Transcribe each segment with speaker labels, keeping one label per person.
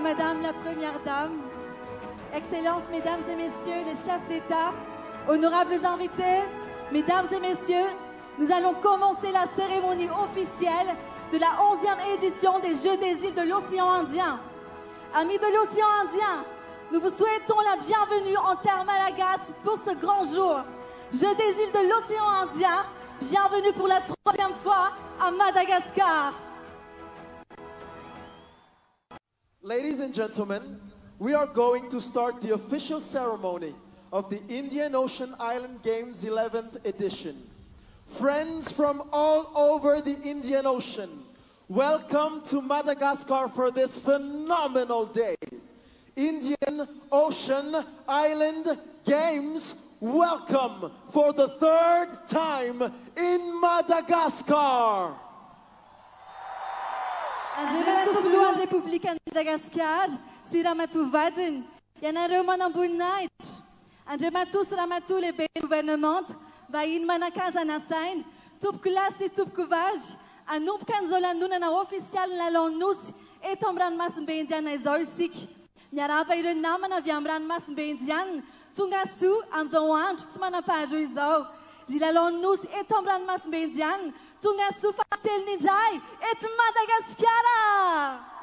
Speaker 1: Madame la Première Dame, Excellences, Mesdames et Messieurs les chefs d'État, honorables invités, Mesdames et Messieurs, nous allons commencer la cérémonie officielle de la 11e édition des Jeux des îles de l'océan Indien. Amis de l'océan Indien, nous vous souhaitons la bienvenue en terre malagasy pour ce grand jour. Jeux des îles de l'océan Indien, bienvenue pour la 3e fois à Madagascar.
Speaker 2: Ladies and gentlemen, we are going to start the official ceremony of the Indian Ocean Island Games 11th edition. Friends from all over the Indian Ocean, welcome to Madagascar for this phenomenal day. Indian Ocean Island Games, welcome for the 3rd time in Madagascar.
Speaker 1: Anjematu Fluan Republikan Madagascar, Siramatu Vadin, Yanaroman Ambunait, Anjematu Sramatu le gouvernement, Vain Manakazanasain, Tupkulasi Tupkuvaj, Anupkan Zolanuna official la Lonus, et Tombran Mas Bendian et Zolsik, Yarava Naman of Yamran Mas Bendian, Tungasu, Amzoan, Tsmanapajuizo, Gilalonus et Tombran Mas Bendian, Tungasu Fatel Nijai, et Madagascar.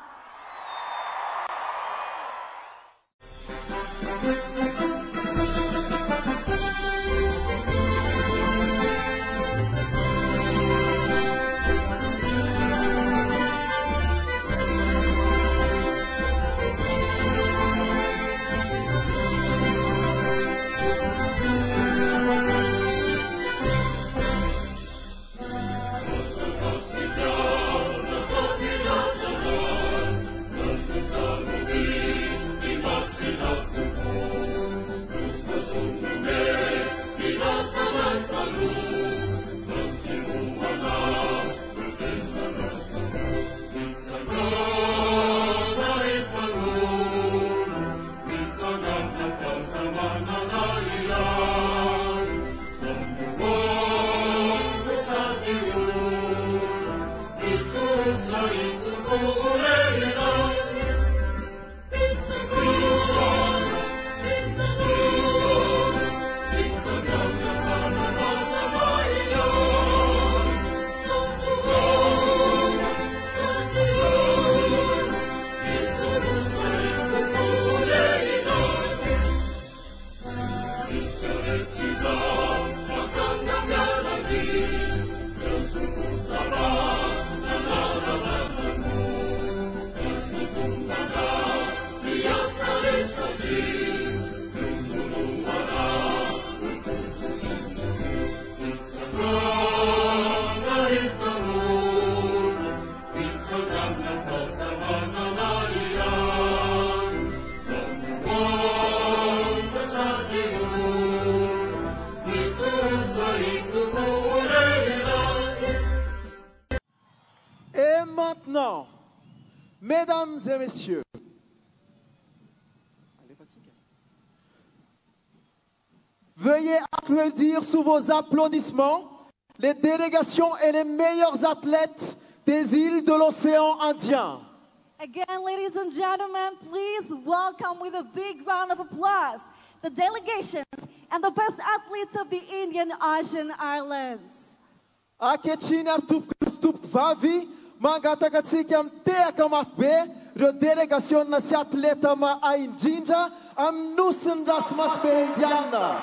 Speaker 2: Maintenant, mesdames et messieurs, veuillez applaudir sous vos applaudissements les délégations et les meilleurs athlètes des îles de l'océan Indien.
Speaker 1: Again, ladies and gentlemen, please welcome with a big round of applause the delegations and the best athletes of the Indian Ocean Islands.
Speaker 2: Akechina tup vavi mangatakatsika amteka mafbe re délégation na si atleta ma ainjinja am nusin rasmas be indiana.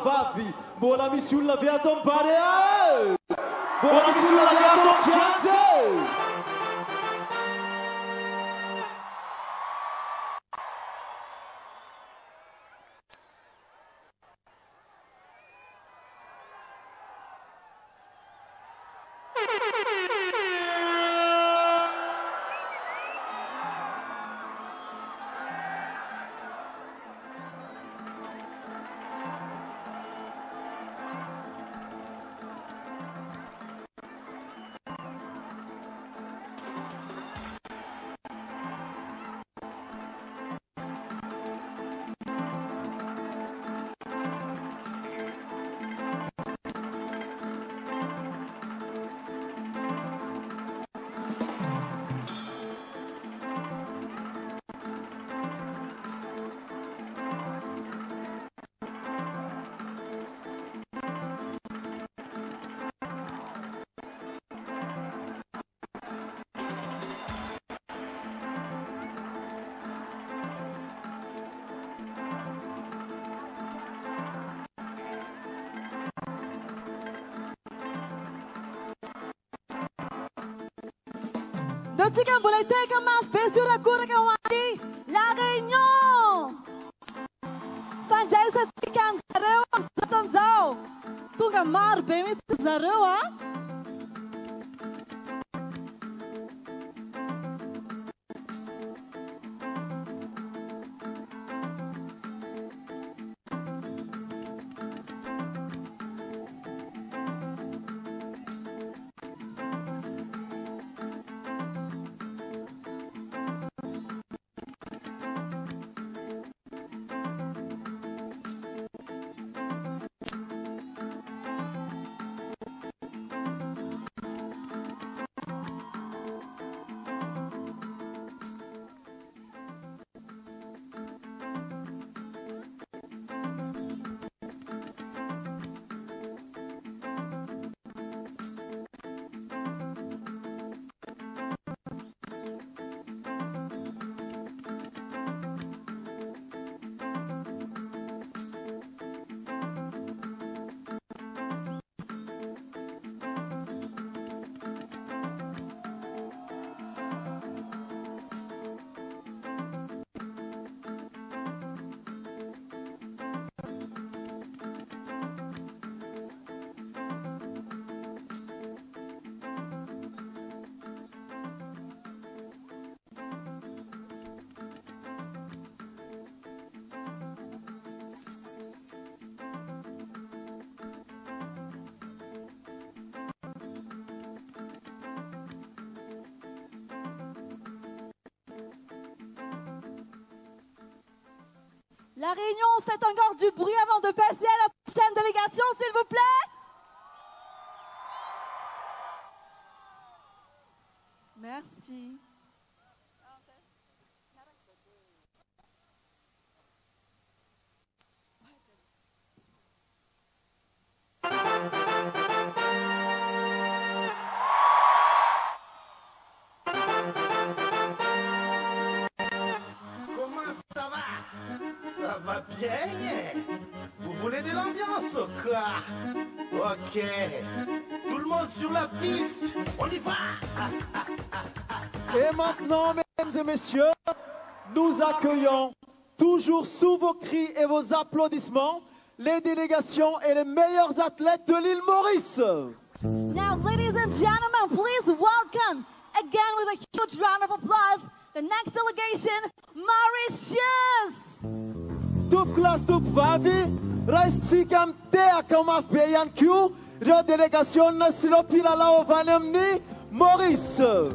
Speaker 2: vavi. Buona mission la via Stade Barea. Buona mission la via Chianti.
Speaker 1: Dotika boleh take ma fesur akur kawani la réunion. Fanjai sa tikan sarewa saton zao. Tunga mar bemit sarewa. La réunion, faites encore du bruit avant de passer à la prochaine délégation, s'il vous plaît. Merci.
Speaker 3: Ça va bien? Vous voulez de l'ambiance ou quoi? Ok. Tout le monde sur la piste. On y va.
Speaker 2: Et maintenant, mesdames et messieurs, nous accueillons, toujours sous vos cris et vos applaudissements, les délégations et les meilleurs athlètes de l'île Maurice.
Speaker 1: Now, ladies and gentlemen, please welcome, again with a huge round of applause, the next delegation, Mauritius.
Speaker 2: Tup class tup vavi, raisti kam te akam afbeyan Q, la délégation na silopila la ovanemni, Maurice.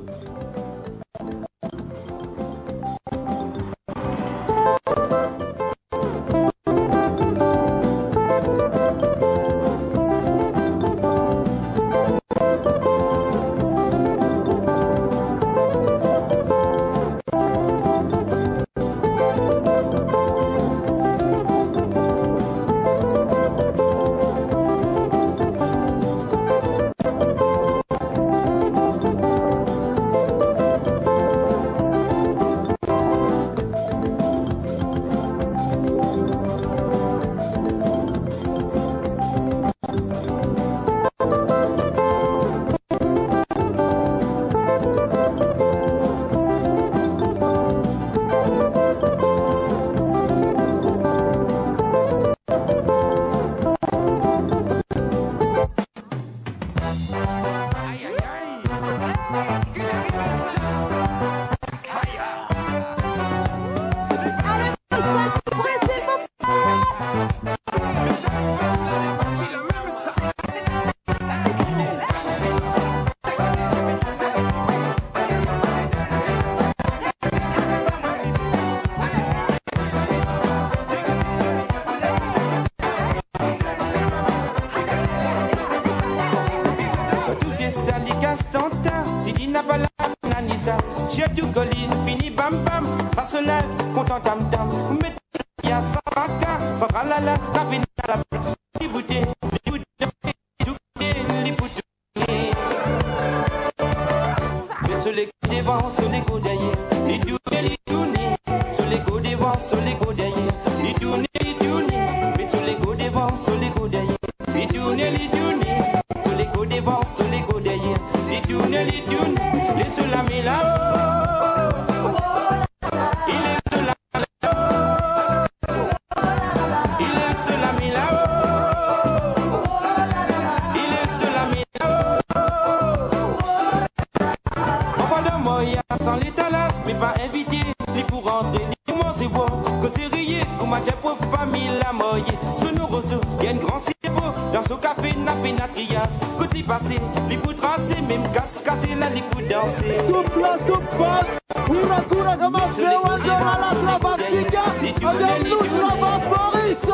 Speaker 4: n'a pas la nanisa. J'ai du colline, fini bam bam. Ça se lève, content tam tam. Mais il y a ça vaca, ça ralala, la vine à la petite bouteille. Sur les coups des vents, sur les coups derrière, il tourne, sur les coups des vents, sur les coups derrière, il tourne, mais sur les coups des vents, sur les coups derrière, il tourne, sur les coups des vents, sur les coups derrière, il tourne, les sur la main là-haut, il est sur la main là-haut, il est sur la main là-haut, il est sur la main là-haut. Sans les talas, mais pas invité, ni pour rentrer, ni pour manger bois. Que c'est rié, pour ma pour famille la moye. Sous nos roseaux, y'a une grande cépo, dans ce café, n'a pénatrias. Côté passé, les pour tracer, même casser là, les pour danser.
Speaker 2: Tout place, tout pas, Urakura, comme un frère, on donne à la Slavatica, avec nous, Slavaporis.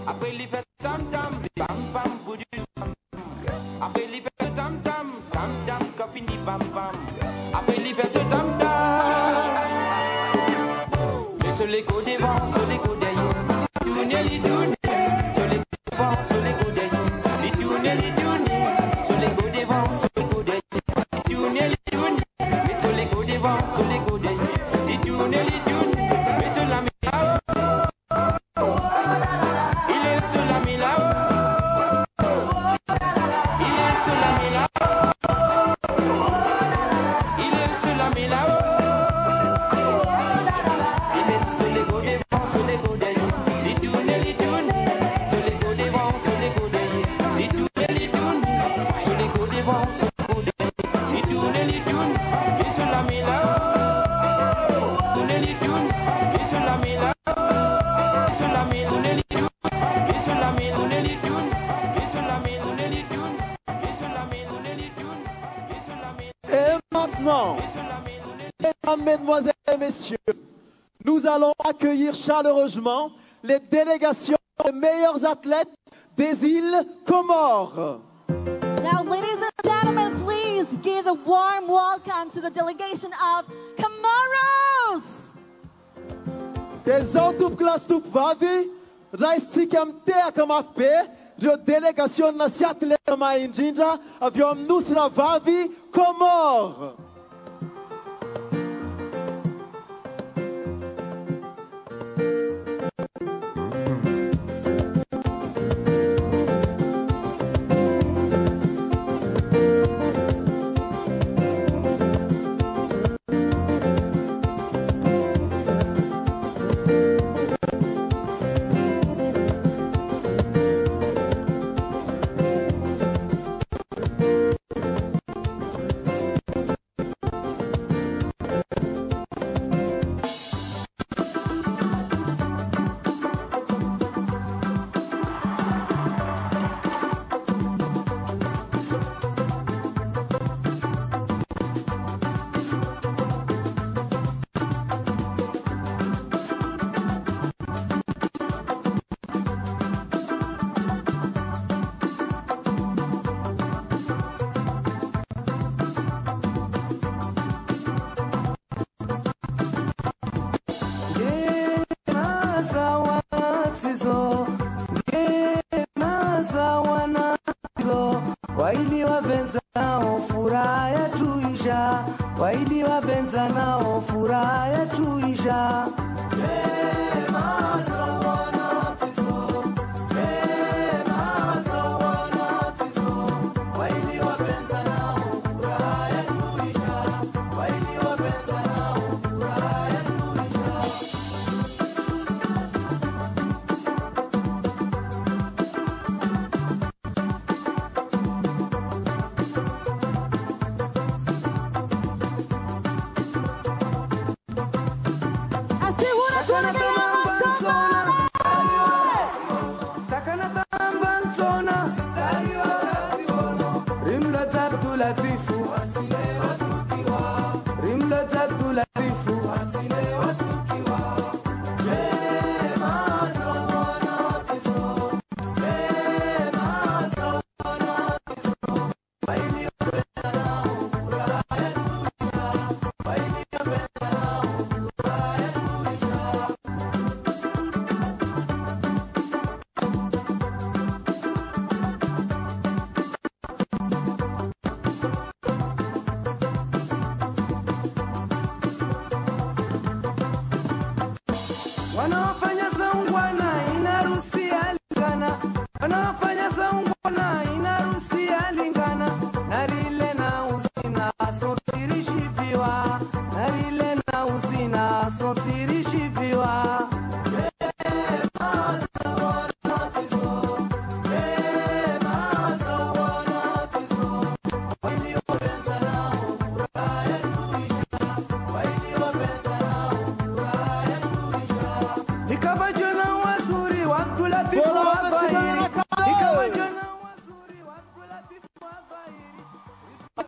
Speaker 4: Après les fêtes tam tam, bam bam boudu bam. Après les fêtes tam tam, tam tam cafini bam bam. Après les fêtes tam tam. Mais sur les coups des vents, sur les coups derrière, tournez les tournez. Sur les coups des vents, sur les coups derrière, les tournez les tournez. Sur les coups des vents, sur les coups derrière, les tournez les tournez. Mais sur les coups des vents, sur les coups derrière, les tournez les tournez. Mais sur la
Speaker 2: Mesdemoiselles et messieurs, nous allons accueillir chaleureusement les délégations des meilleurs athlètes des îles Comores.
Speaker 1: Now, ladies and gentlemen, please give a warm welcome to the delegation of Comoros.
Speaker 2: Des autres classes tout vavi, raistikam te akamafpe, de délégation nasiatle mainjinja, avion nusra vavi Comores.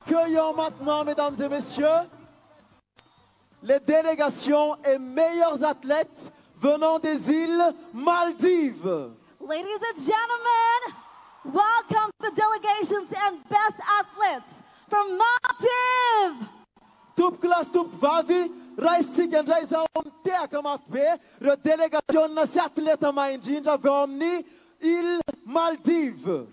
Speaker 2: accueillons maintenant, mesdames et messieurs, les délégations et meilleurs athlètes venant des îles Maldives.
Speaker 1: Ladies and gentlemen, welcome the delegations and best athletes from Maldives.
Speaker 2: Tup class tup vavi, raisi gendrai za omte akamafbe, re délégation na si athlète maindinja vomni îles Maldives.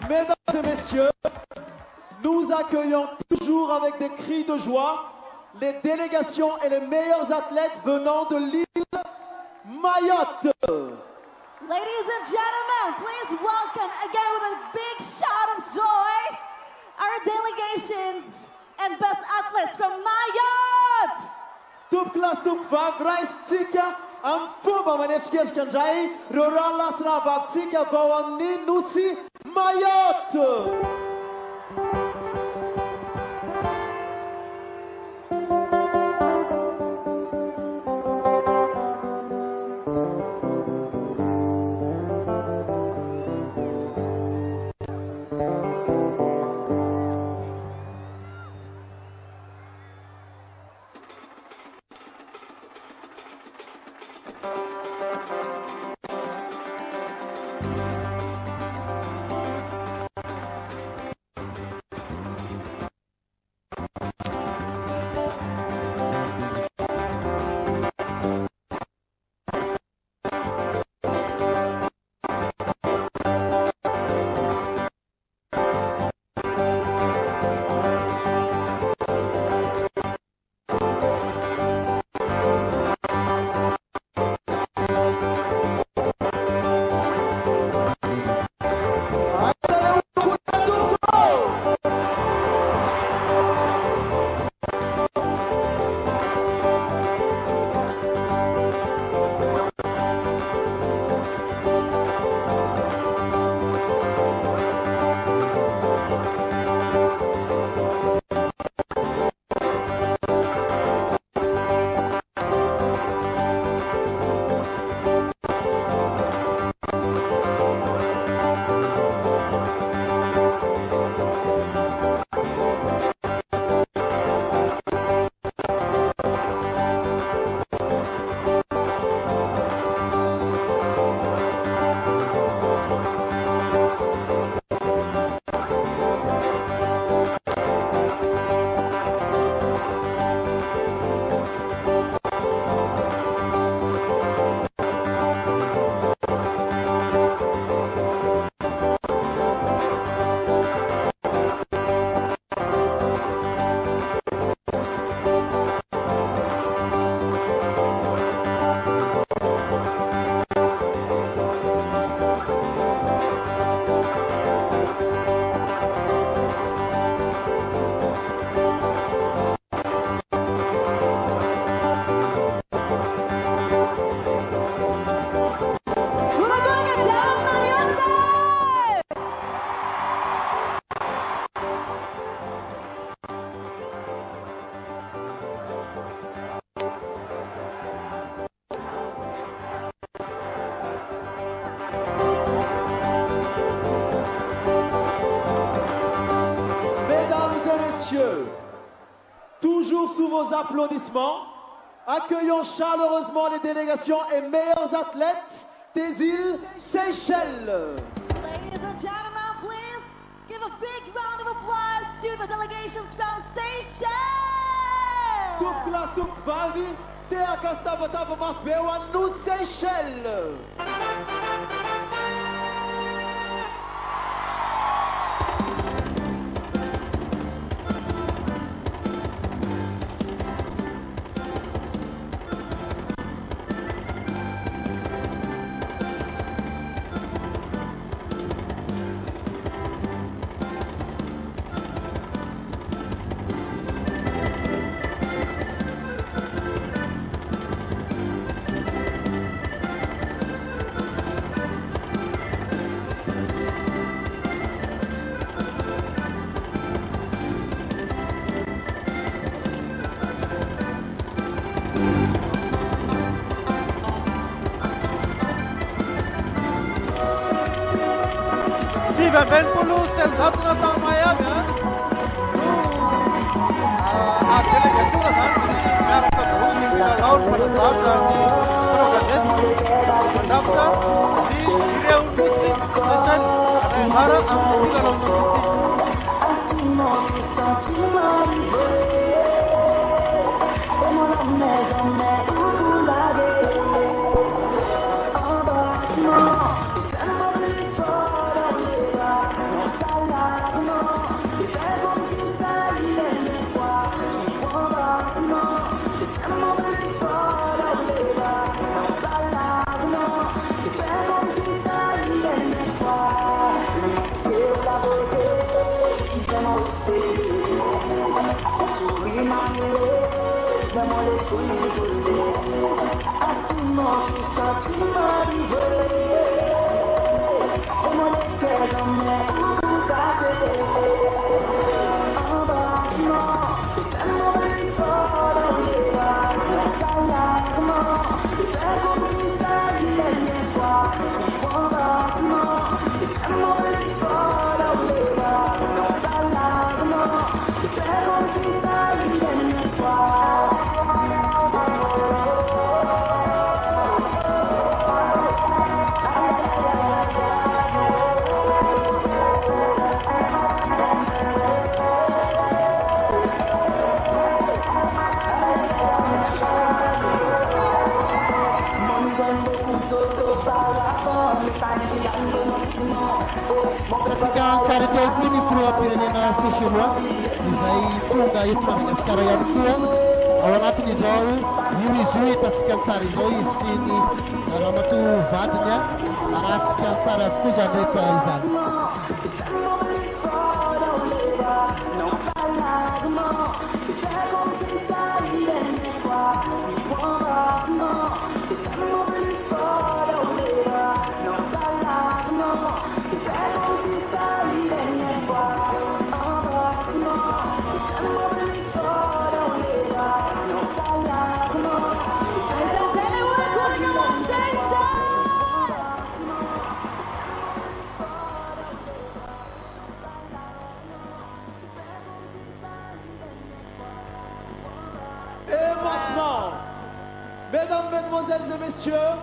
Speaker 2: Mesdames et messieurs, nous accueillons toujours avec des cris de joie les délégations et les meilleurs athlètes venant de l'île Mayotte.
Speaker 1: Ladies and gentlemen, please welcome again with a big shout of joy our delegations and best athletes from Mayotte.
Speaker 2: Tup class tup vav rais tsika am fomba manetsiketrika andray reo ralasina vavitsika vao amin'ny nosy Mayotte. messieurs, toujours sous vos applaudissements, accueillons chaleureusement les délégations et meilleurs athlètes des îles Seychelles.
Speaker 1: Ladies and gentlemen, please give a big round of applause to the delegations from Seychelles.
Speaker 2: Tukla tukvali, te akastava tava mafbewa nos Seychelles.
Speaker 5: Ben puluh tel satu datang maya kan? Akhirnya gitu kan? Mereka tahu ni kita laut pada saat nanti program mendaftar di dia untuk selesai ada yang harap aku juga langsung
Speaker 6: Seychellois izay tonga eto Madagasikara ihany koa ao anatin'izao io hitantsika tsara izao izy sy ny ramatoa vadiny arahantsika tsara avokoa izany rehetra izany.
Speaker 2: Mesdames, Mesdemoiselles et Messieurs,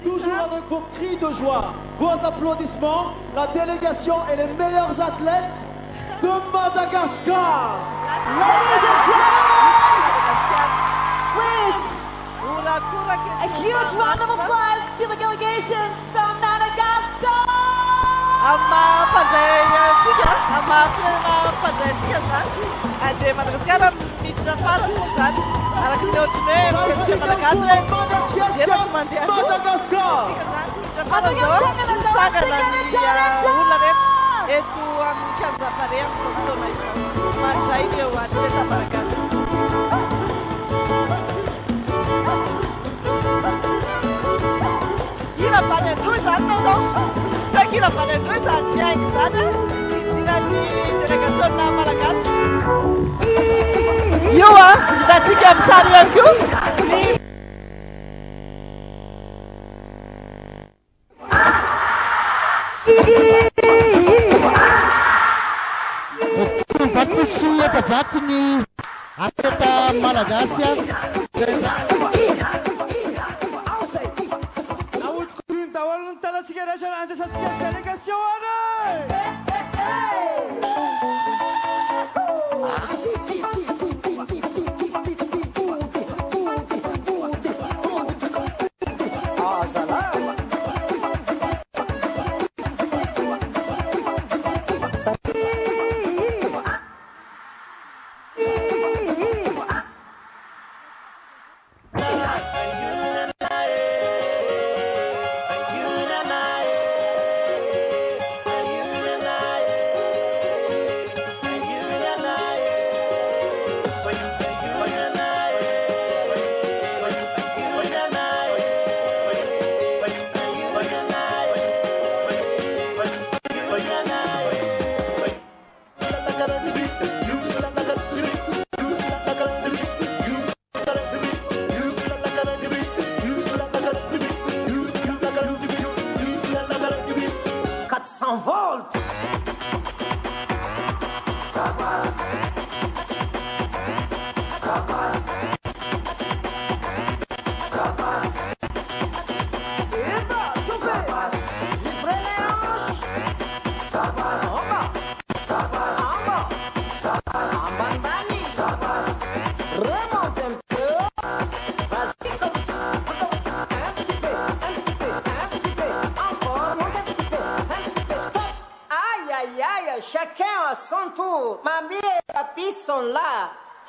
Speaker 2: toujours avec vos cris de joie, vos applaudissements, la délégation et les meilleurs athlètes de Madagascar.
Speaker 1: Ladies and gentlemen, please, a huge round of applause to the delegations from Madagascar.
Speaker 7: Ioa, datika mitary ihany koa.
Speaker 6: tsy efa-draky ny ateta malagasy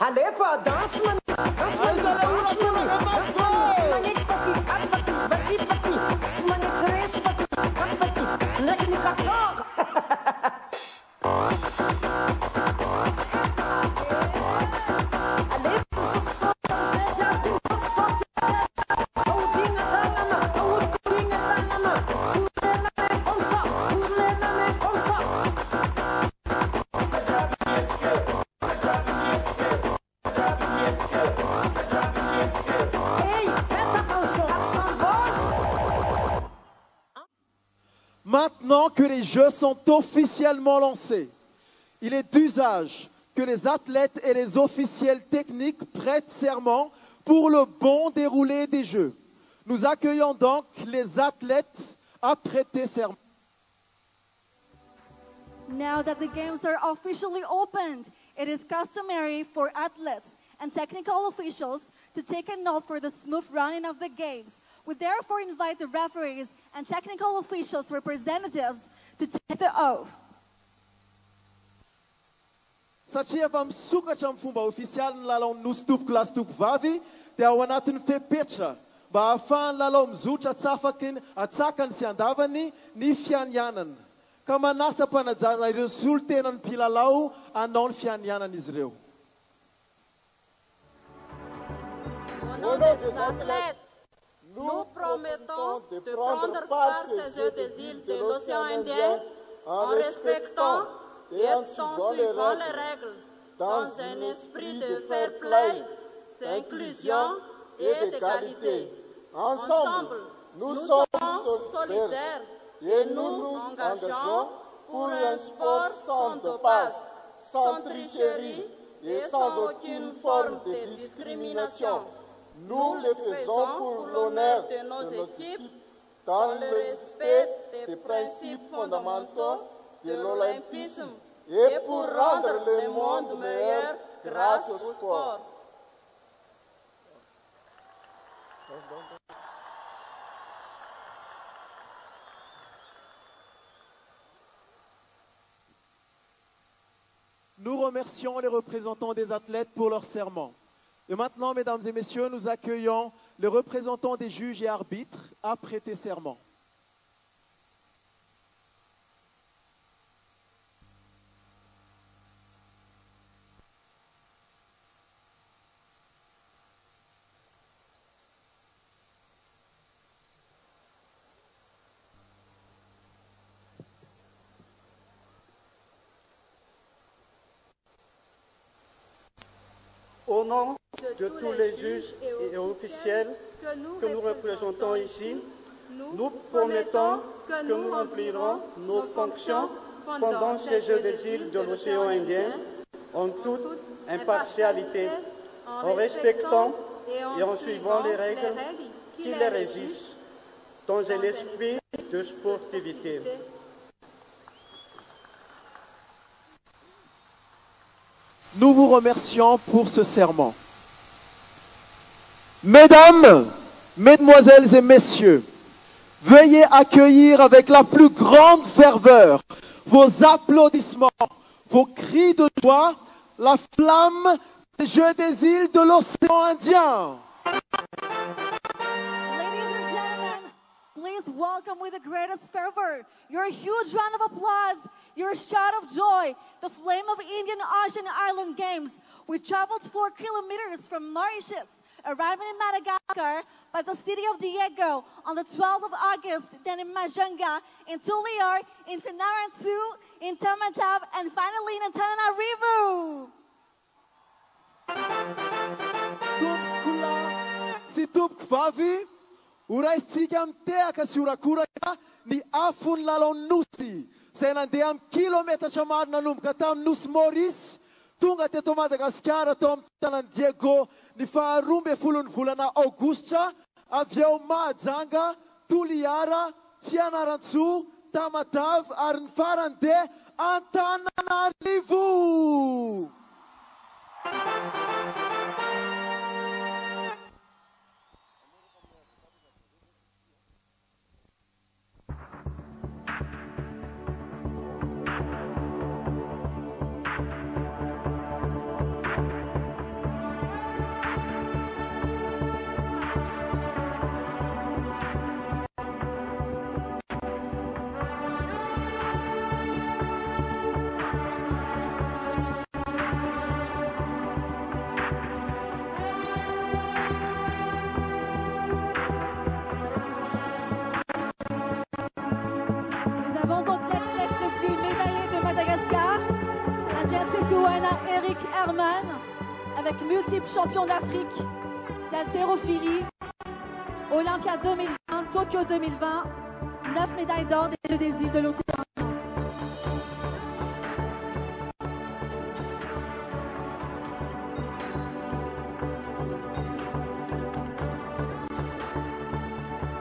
Speaker 8: Allez, pas danse, man.
Speaker 2: Maintenant que les Jeux sont officiellement lancés, il est d'usage que les athlètes et les officiels techniques prêtent serment pour le bon déroulé des Jeux. Nous accueillons donc les athlètes à prêter serment.
Speaker 1: Now that the games are officially opened, it is customary for athletes and technical officials to take an oath for the smooth running of the games. We therefore invite the referees and technical officials representatives to take the oath.
Speaker 2: Satria efa misokatra amin'ny fomba ofisialy ny lalao nositopoko lasitoko vavy dia ao anatin'ny fepetra mba ahafahan'ny lalao mizotra atsakany sy andavany ny fianianana. Ka manasa mpanajana ireo solon-tenan'ny mpilalao hanao ny fianianana izy ireo.
Speaker 9: Au nom des athlètes, nous promettons de prendre part ces Jeux des îles de l'océan Indien en respectant et en suivant les règles dans un esprit de fair play, d'inclusion et d'égalité. Ensemble, nous sommes solidaires et nous nous engageons pour un sport sans dopage, sans tricherie et sans aucune forme de discrimination. Nous le faisons pour l'honneur de nos équipes, dans le respect des principes fondamentaux de l'olympisme et pour rendre le monde meilleur grâce au sport.
Speaker 2: Nous remercions les représentants des athlètes pour leur serment. Et maintenant, mesdames et messieurs, nous accueillons les représentants des juges et arbitres à prêter serment.
Speaker 10: Au nom de tous les juges et officiels que nous représentons ici, nous promettons que nous remplirons nos fonctions pendant ces Jeux des îles de l'océan Indien en toute impartialité, en respectant et en suivant les règles qui les régissent, dans un esprit de sportivité.
Speaker 2: Nous vous remercions pour ce serment. Mesdames, mesdemoiselles et messieurs, veuillez accueillir avec la plus grande ferveur vos applaudissements, vos cris de joie, la flamme des Jeux des îles de l'océan Indien.
Speaker 1: Ladies and gentlemen, please welcome with the greatest fervor your huge round of applause, your shout of joy, the flame of Indian Ocean Island Games. We traveled 4 kilometers from Mauritius, arriving in Madagascar by the city of Diego on the 12th of August, then in Majanga, in Tuliar, in Finarantu, in Tamantab, and finally in Antananarivo.
Speaker 2: Si tupk vavi, uray tsigam teaka siurakuraka ni afun lalon nusi. Say nandeha amin'ny kilometatra maro nanomboka tamin'ny nosy Maurice, tonga teto Madagasikara tao amin'ny tanàny Diego ny faharoa ambin'ny folon'ny volana Aogositra, avy eo Mahajanga, Toliara, Fianarantsoa, Tamatave ary ny farany dia Antananarivo.
Speaker 1: Avec multiples champions d'Afrique d'haltérophilie, Olympia 2020, Tokyo 2020, 9 médailles d'or des Jeux des îles de l'océan.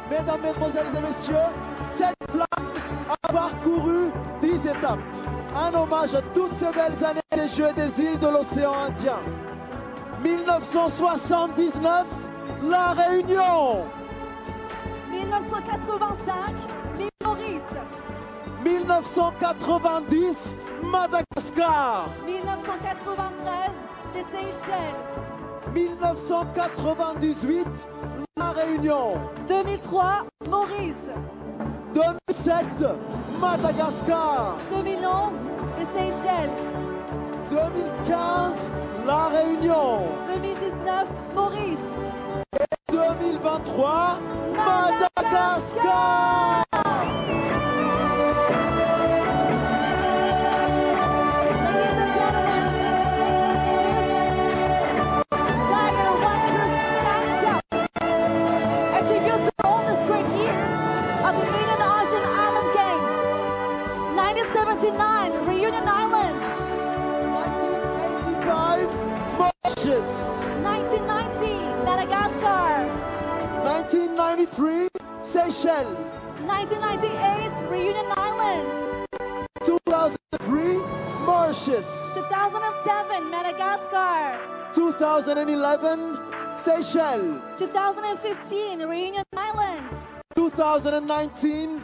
Speaker 2: Mesdames, mesdemoiselles et messieurs, cette flamme a parcouru 10 étapes. Un hommage à toutes ces belles années des Jeux des îles de l'océan Indien. 1979, La Réunion.
Speaker 1: 1985, l'île Maurice.
Speaker 2: 1990, Madagascar.
Speaker 1: 1993, les Seychelles.
Speaker 2: 1998, La Réunion.
Speaker 1: 2003, Maurice.
Speaker 2: 2007, Madagascar.
Speaker 1: 2011, les Seychelles.
Speaker 2: 2015, La Réunion.
Speaker 1: 2019, Maurice.
Speaker 2: Et 2023, Madagascar.
Speaker 1: Reunion Islands.
Speaker 2: 1985, Mauritius.
Speaker 1: 1990, Madagascar.
Speaker 2: 1993, Seychelles.
Speaker 1: 1998, Reunion Islands.
Speaker 2: 2003, Mauritius.
Speaker 1: 2007, Madagascar.
Speaker 2: 2011, Seychelles.
Speaker 1: 2015, Reunion Islands.
Speaker 2: 2019,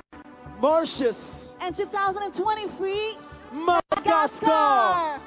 Speaker 2: Mauritius.
Speaker 1: And 2023,
Speaker 2: Madagascar.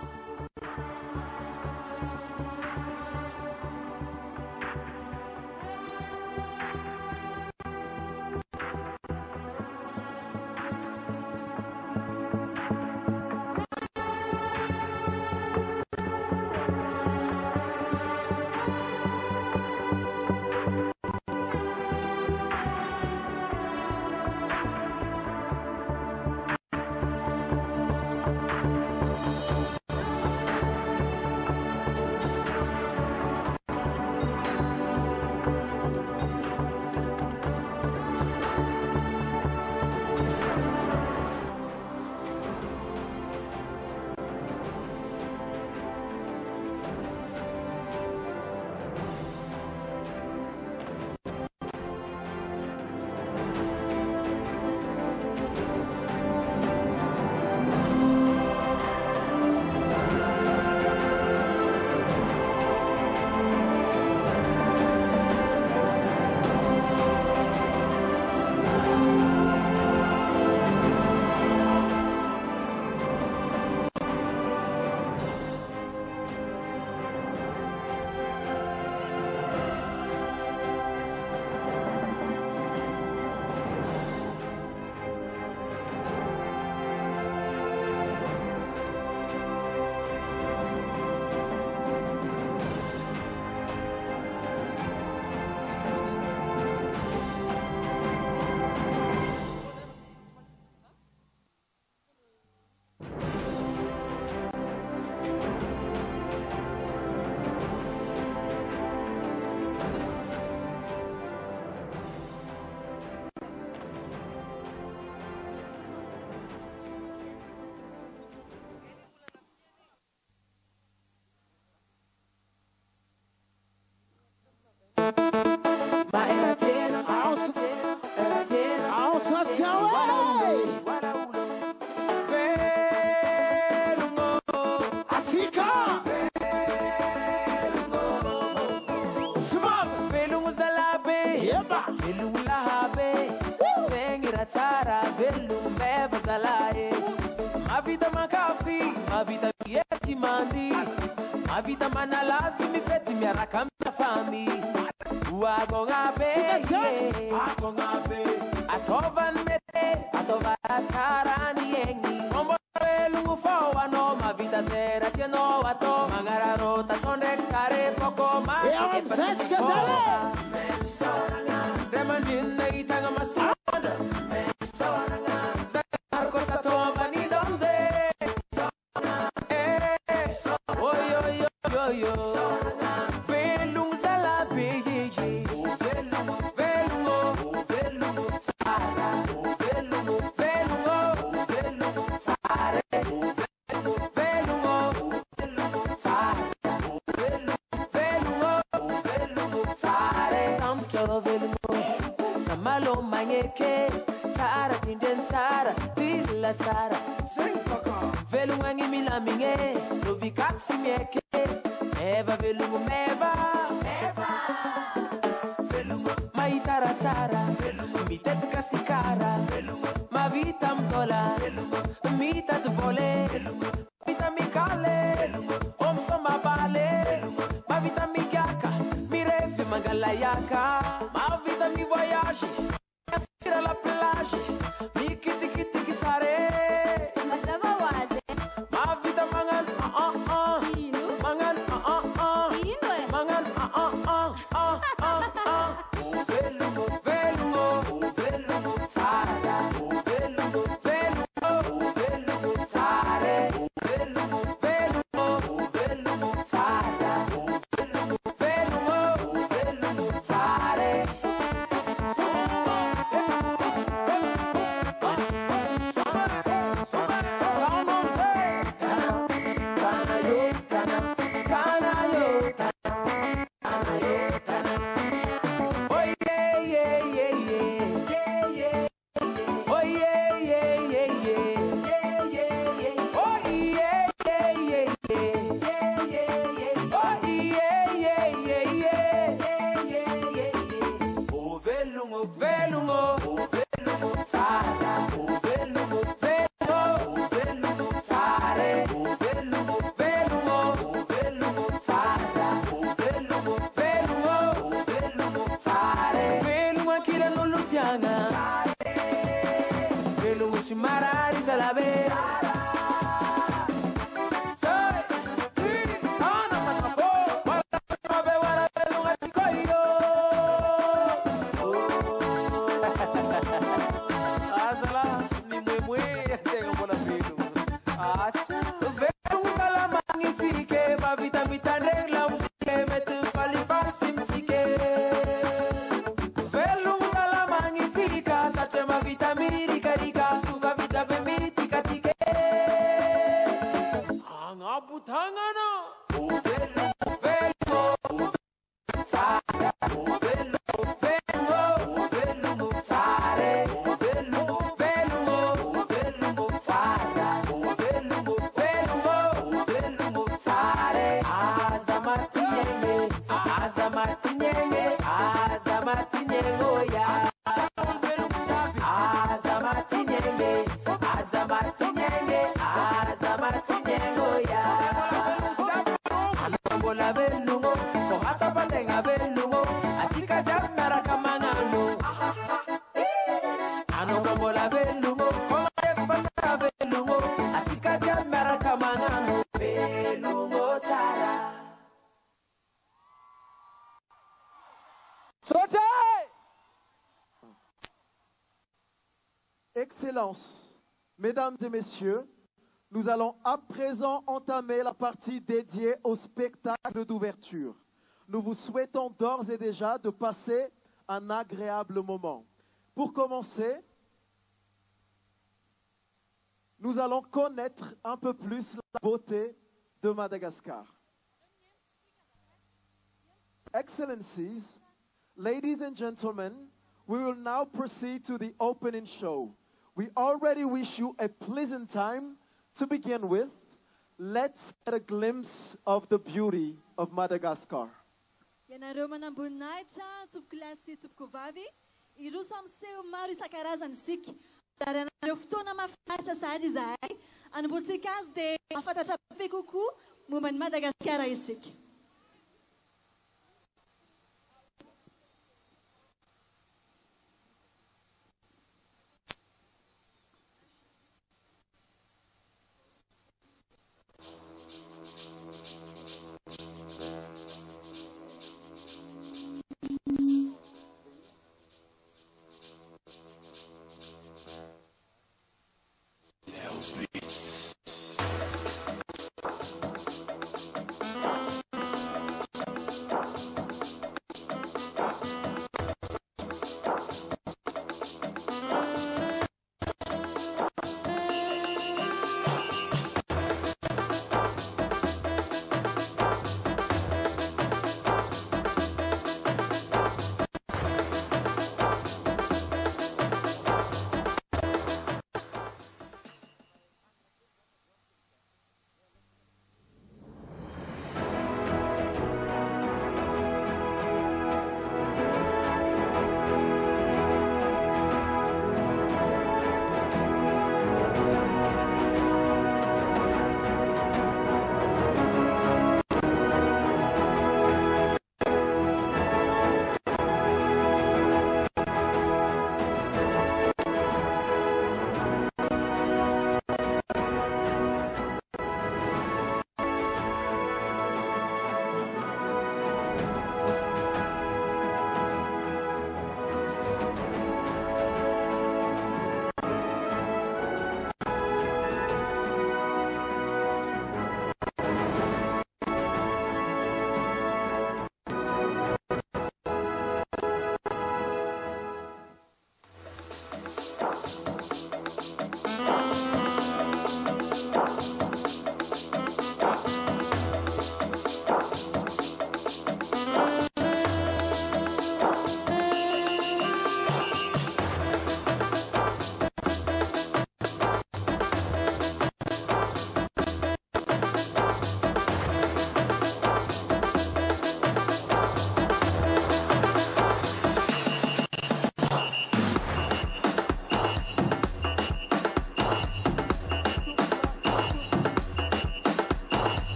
Speaker 11: tsara velogno meva zalahy mavita makafi mavita miety mandi mavita manalazy mifety miaraka amina famy agognabe ataovany mety ataova tsara ny egny fomba velogno fô anao mavita zay raha tianao atao magnararota tsao ndraiky kare fôko ray mandrinona hitagna masandra zariko satao ambanindro amzay oyoyoyoyo velogno zalabe velogno tsara velogno tsara velogno tsara sambotra velogno samalo magneke tsara tindren tsara tilla tsara velogno agny milamigny zovikatsy mieke meva velogno meva velogno mahitara tsara mitetika sikara mavita mdola mitady vole mavita mikale omsoma bale mavita mikiaka mirevy mangalayaka mavita mi voyage asira la plage mikitikitiki sare mavita mangan mangan mangan velogno tsara velogno tsara velogno tsara velogno tsara
Speaker 2: Excellences, Mesdames et Messieurs, nous allons à présent entamer la partie dédiée au spectacle d'ouverture. Nous vous souhaitons d'ores et déjà de passer un agréable moment. Pour commencer, nous allons connaître un peu plus la beauté de Madagascar. Excellencies, ladies and gentlemen, we will now proceed to the opening show. We already wish you a pleasant time. To begin with, let's get a glimpse of the beauty of Madagascar.
Speaker 1: Irusam seu maro sakarazan sik. Darana luftona mafasha sadi zai. An butikas de afatacha pekuku muman Madagascar isik.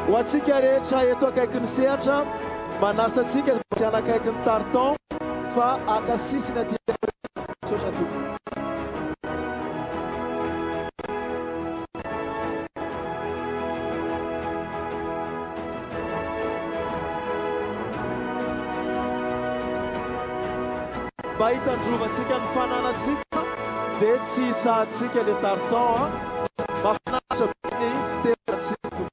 Speaker 2: Ho antsika rehetra eto akaiky ny sehatra manasa antsika tsy anakaiky ny tarton fa akasisina dia tsotra tompoko. Mba hitandrovantsika ny fananatsika dia tsy hitsahantsika le tarton mahafinaritra be ny tenatsika tompoko.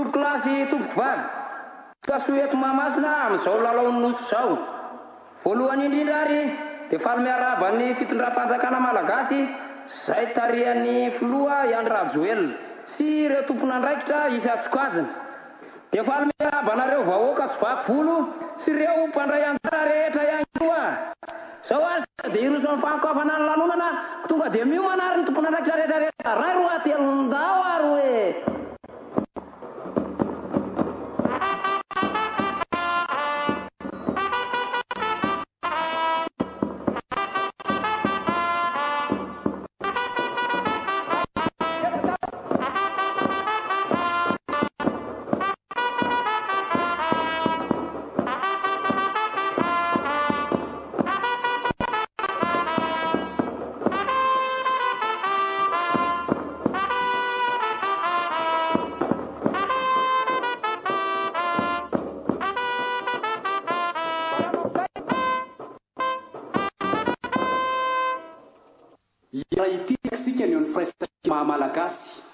Speaker 12: Tompoko lasy tompoko vavy ka soeto Mahamasina amin'izao lalao nosy zao. Voalohany indrindra ary dia faly miarahaba ny fitondram-panjakana malagasy izay tarihan'ny filoha i Andry Rajoelina sy ireo tompon'andraikitra isan-tsokajiny. Dia faly miarahaba anareo vahoaka sy vaky volo sy ireo mpandray anjara rehetra ihany koa. Zao azy dia iroso amin'ny fankafana ny lanonana tonga dia miomana ary ny tompon'andraikitra rehetra ray roa telondao ary hoe
Speaker 13: Sika ny firaisana mahamalagasy.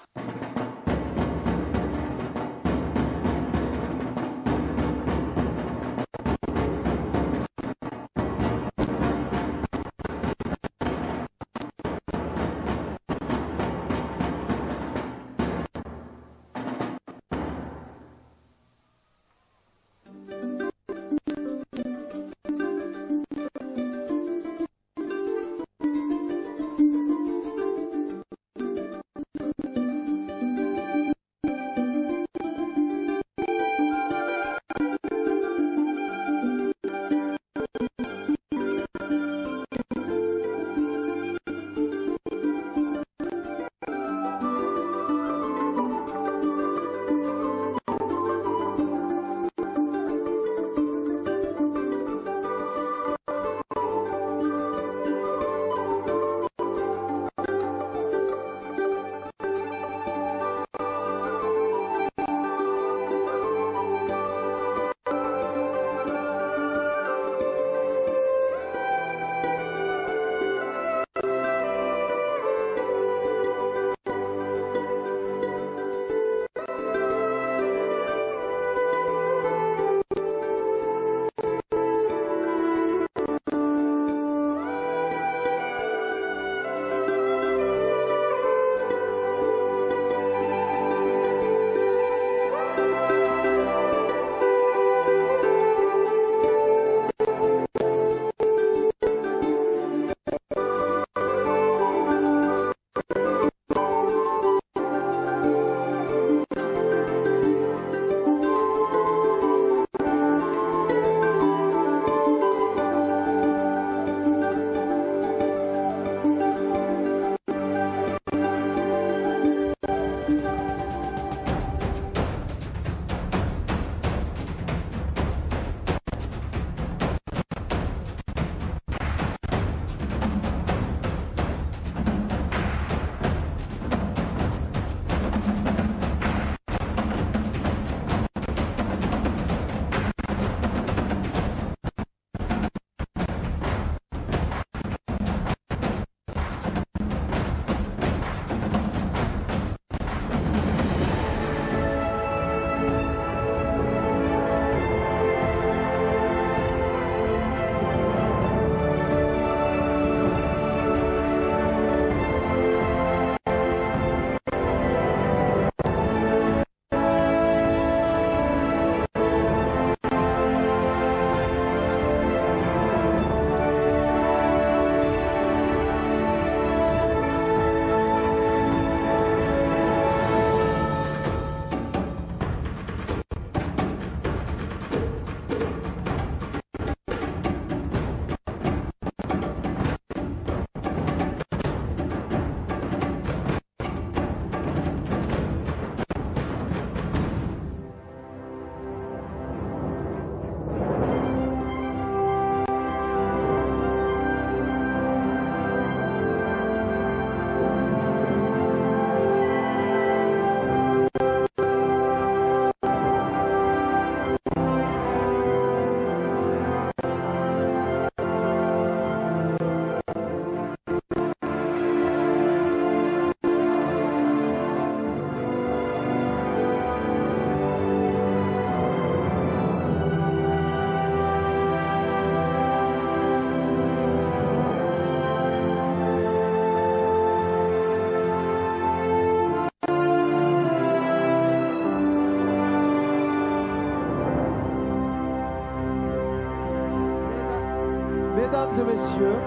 Speaker 2: Mesdames et messieurs,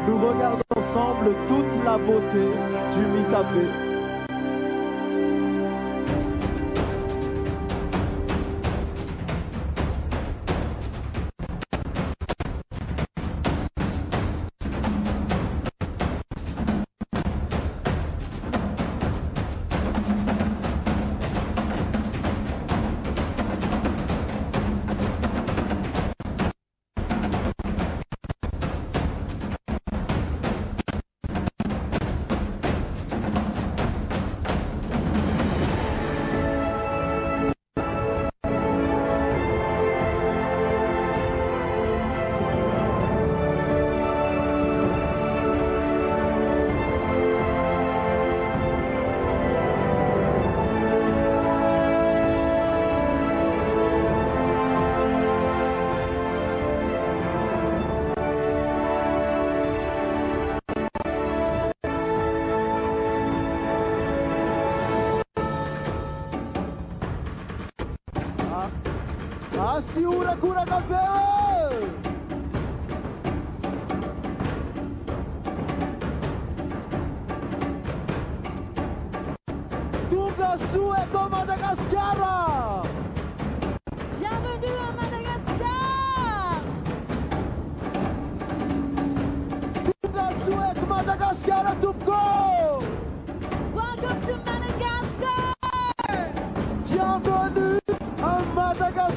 Speaker 2: nous regardons ensemble toute la beauté du Mikapé. Asiura cura cabelo! Tunga sua é do Madagascar!
Speaker 1: Bienvenue à Madagascar!
Speaker 2: Tunga sua é do Madagascar, Tupco!
Speaker 1: Welcome to Madagascar!
Speaker 2: Bienvenue à Madagascar!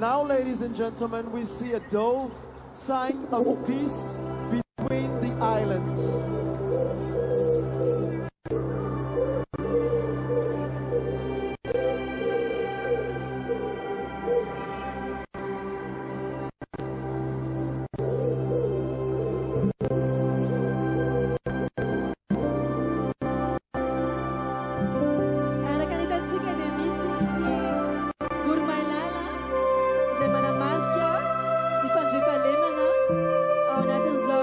Speaker 2: Now, ladies and gentlemen, we see a dove, sign of peace between the islands.
Speaker 1: Zai mana mágica, e fazer valer, mana, ao nada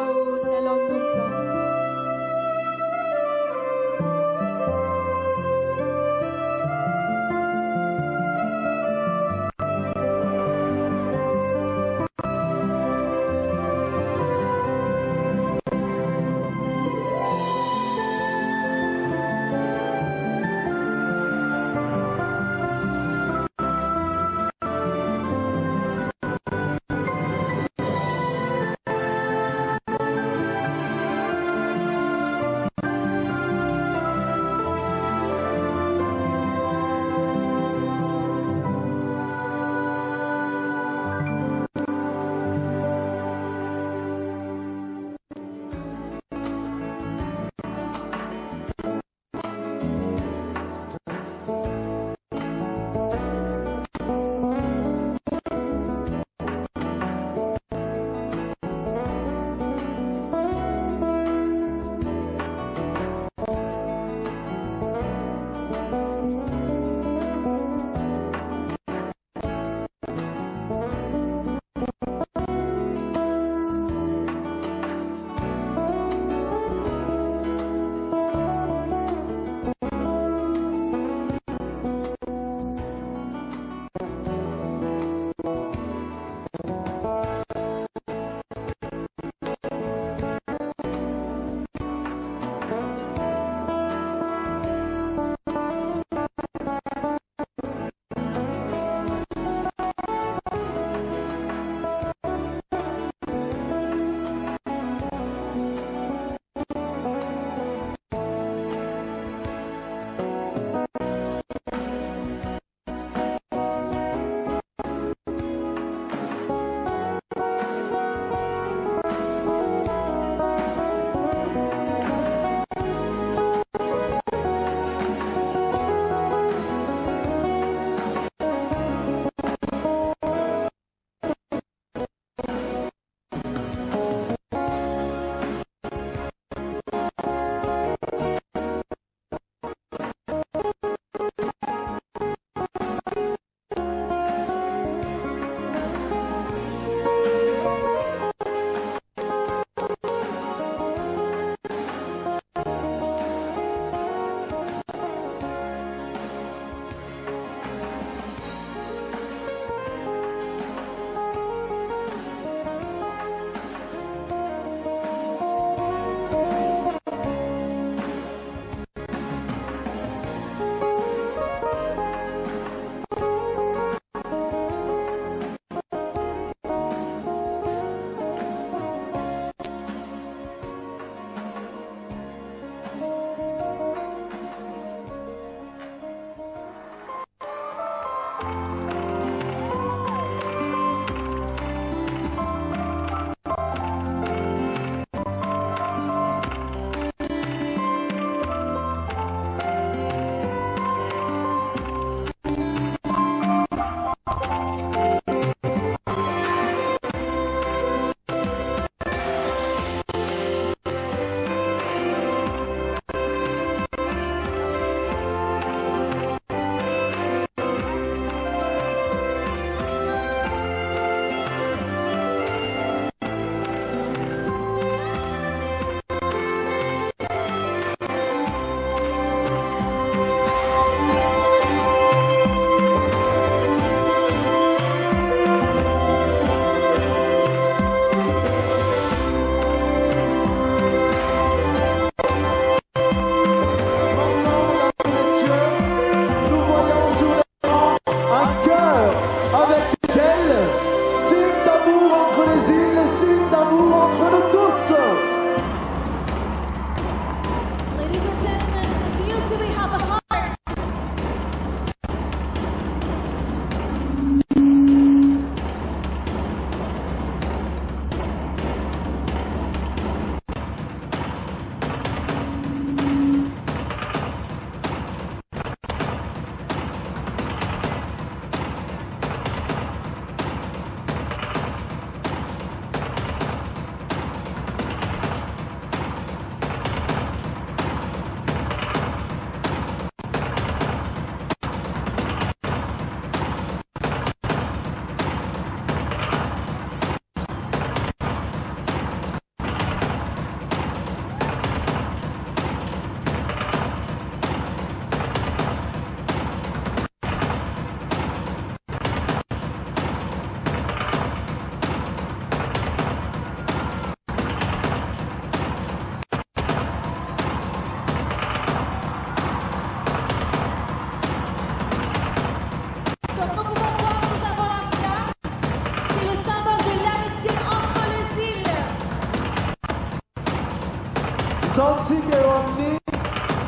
Speaker 2: Sonsi Keromni,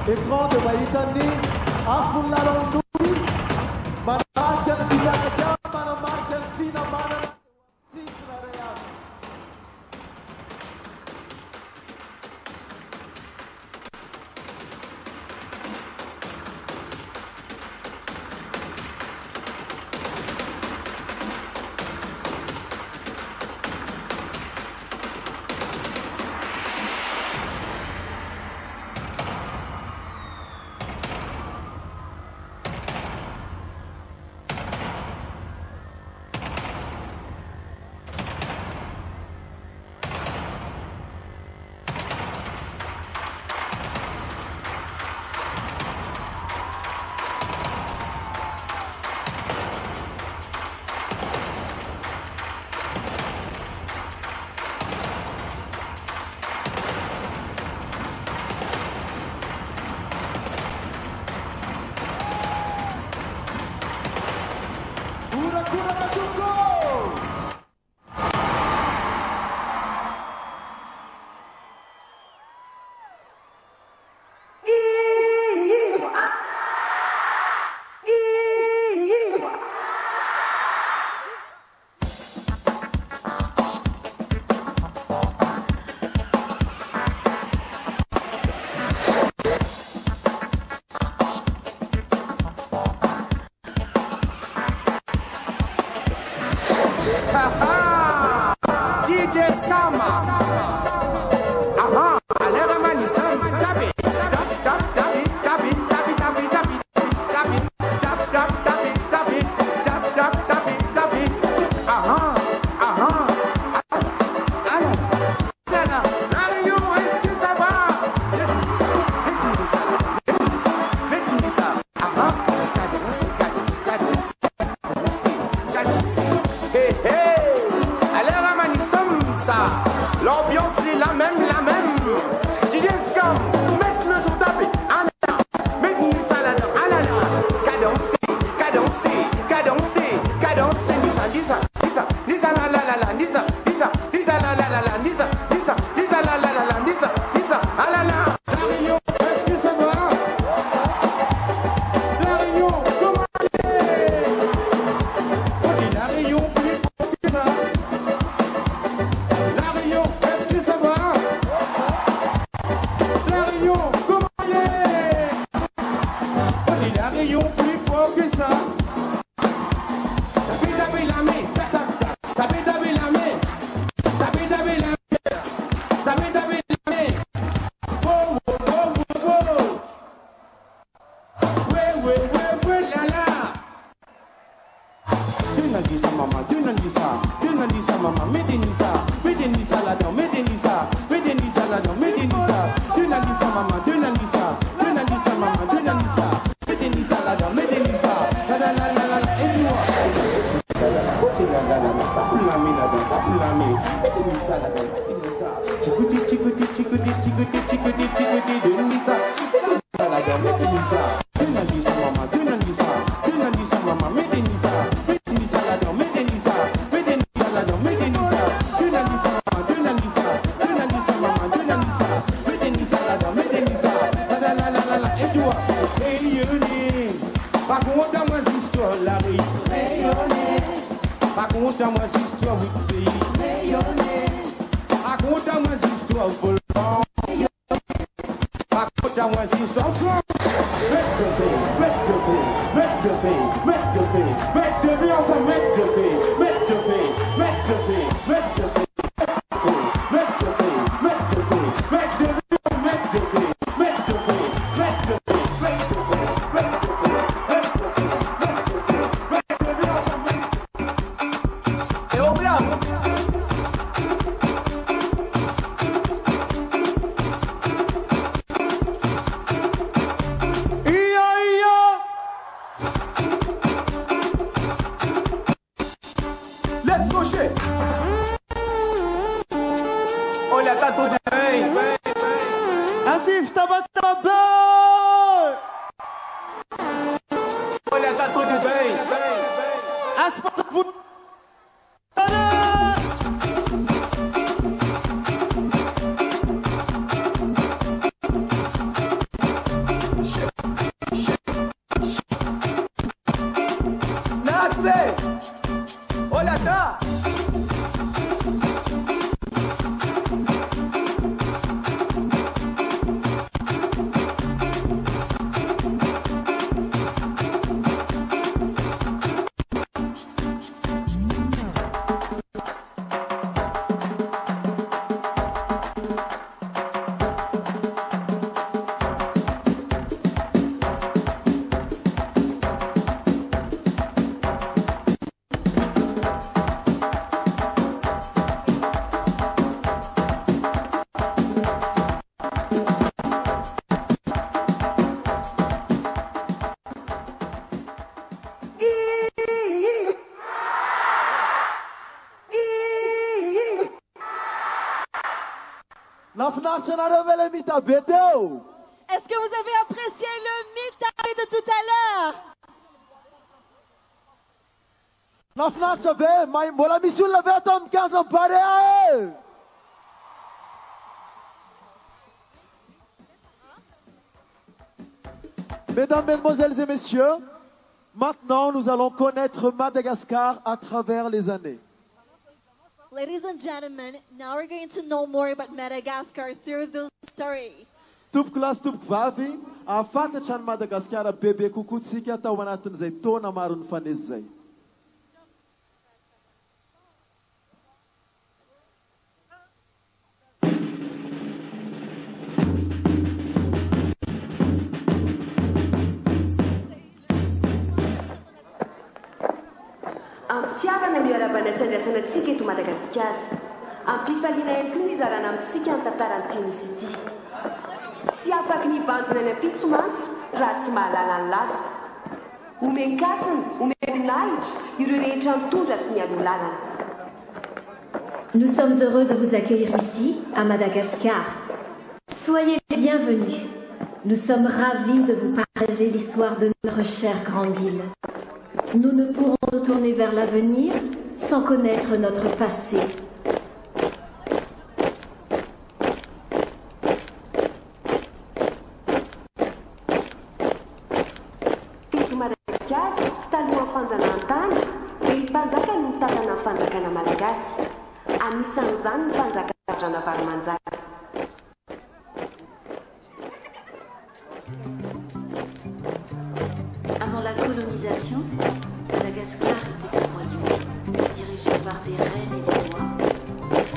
Speaker 2: Ekran de Baitani, Afulalondui, Manakan Fidakaja, Manamakan Fina Mana,
Speaker 1: Est-ce que vous avez apprécié le mitabé de tout à l'heure?
Speaker 2: Mesdames, Mesdemoiselles et Messieurs, maintenant nous allons connaître Madagascar à travers les années.
Speaker 1: Ladies and gentlemen, now we're going to know more about Madagascar through the story.
Speaker 2: Tup classe tup vavy, afantatran Madagascar bebe kokotsika tao anatin'izay taona maro ny fanesy zay.
Speaker 14: Ampitiavana ny arabana sy andrasana antsika eto Madagasikara. Ampifaliana ihany koa ny izarana amintsika ny tantaran'ity nosy ity. Tsy afaky ny banjina ny ampitsomantsy raha tsy mahalala ny lasa. Omen-kasina, omen-nahitra, ireo rehetra mitondra sy ny alolalana.
Speaker 15: Nous sommes heureux de vous accueillir ici, à Madagascar. Soyez les bienvenus. Nous sommes ravis de vous partager l'histoire de notre chère grande île. Nous ne pourrons nous tourner vers l'avenir sans connaître notre passé.
Speaker 14: Teto Madagasikara, talohan'ny fanjanahantany, dia mpanjaka no mitantana ny fanjakana malagasy. Anisan'izany ny fanjakana Ranavarmanjaka.
Speaker 15: Avant la colonisation, Madagascar était un royaume dirigé par des reines et des rois.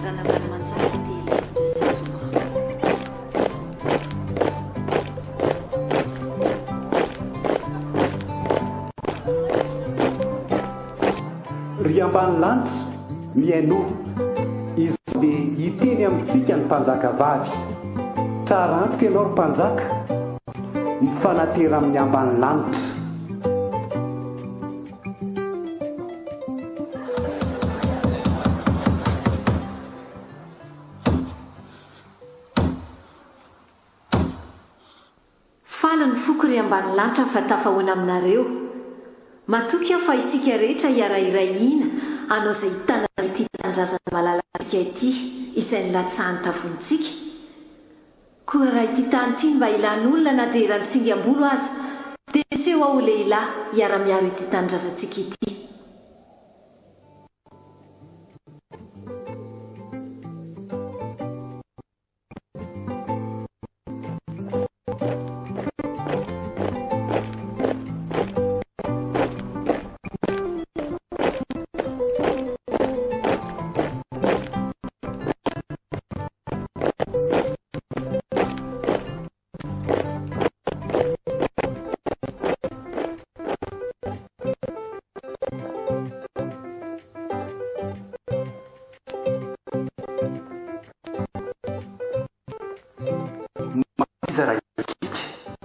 Speaker 15: Ranavarmanjaka était l'un de ses souverains.
Speaker 13: Riambany lanitra miaino izy dia hiteny amintsika ny mpanjaka vavy. Tsara antsika ianao ry mpanjaka, mifanatera amin'ny ambany lanitra.
Speaker 15: Falany foko ry ambany lanitra fa tafahoana aminareo. Matoky aho fa isika rehetra hiara-iraina anao izay tanana ity tanindrazana malalantsika ity izay ny latsahany tavonitsika. Koa raha ity tany ity mba ilan'olona na dia rany singam-bolo aza dia seho aho lehilahy hiara-miaro ity tanindrazantsika ity.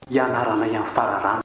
Speaker 13: Ianarana ihany fararano.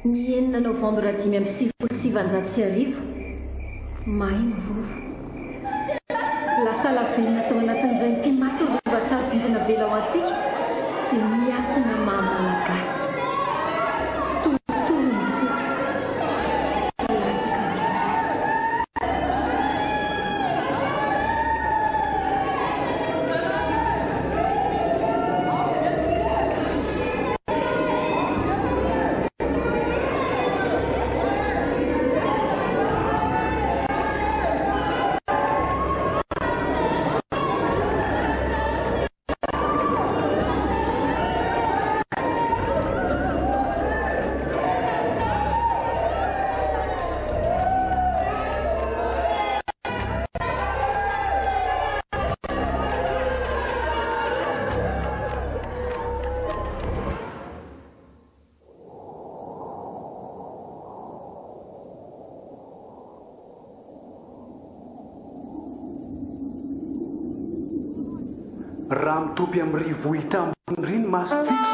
Speaker 15: Ny 9 novambra 570 maina rova lasa lavelona tao anatin'izay mpimaso rova sarobidina vela ao antsika dia miasina mahamalagasy tontolo ny fo latsaka
Speaker 13: raha mitopy amin'ny rivohitra ambony riny masotsika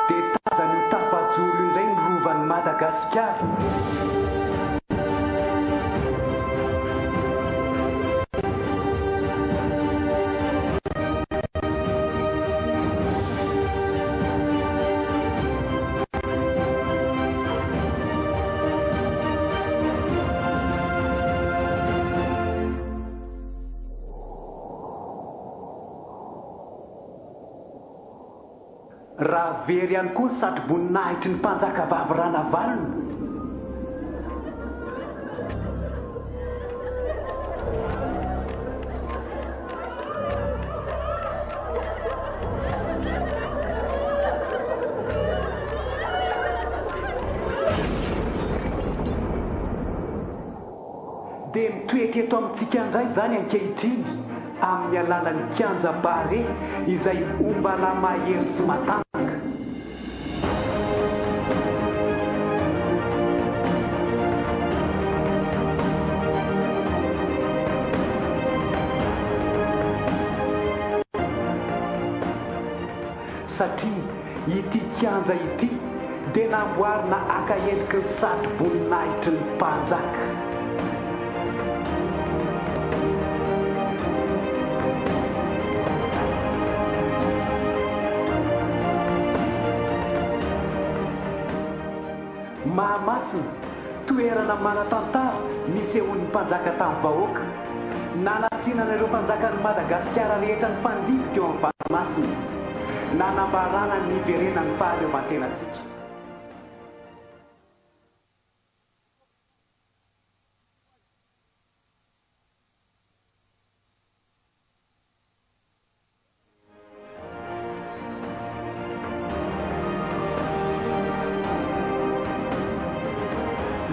Speaker 13: dia tazany io tafajoro indray ny rovan'ny Madagasikara. Raha very ihany koa ny satroboninahitry ny mpanjakavavy ranavalona. Dia mitoetra eto amintsika indray izany ankehitriny amin'ny alalan'ny Stade Barea izay ombana mahery sy matanjaka. Satria ity kianja ity dia namboarina haka endriky ny satroboninahitry ny mpanjaka. Mahamasina, toerana manan-tantara nisehon'ny mpanjaka tamin'ny vahoaka. Nanasianan'ireo mpanjakan'ny Madagasikara rehetra ny mpandidy teo amin'ny Mahamasina. Nanambarana ny niverenan'ny fahaleovantenantsika.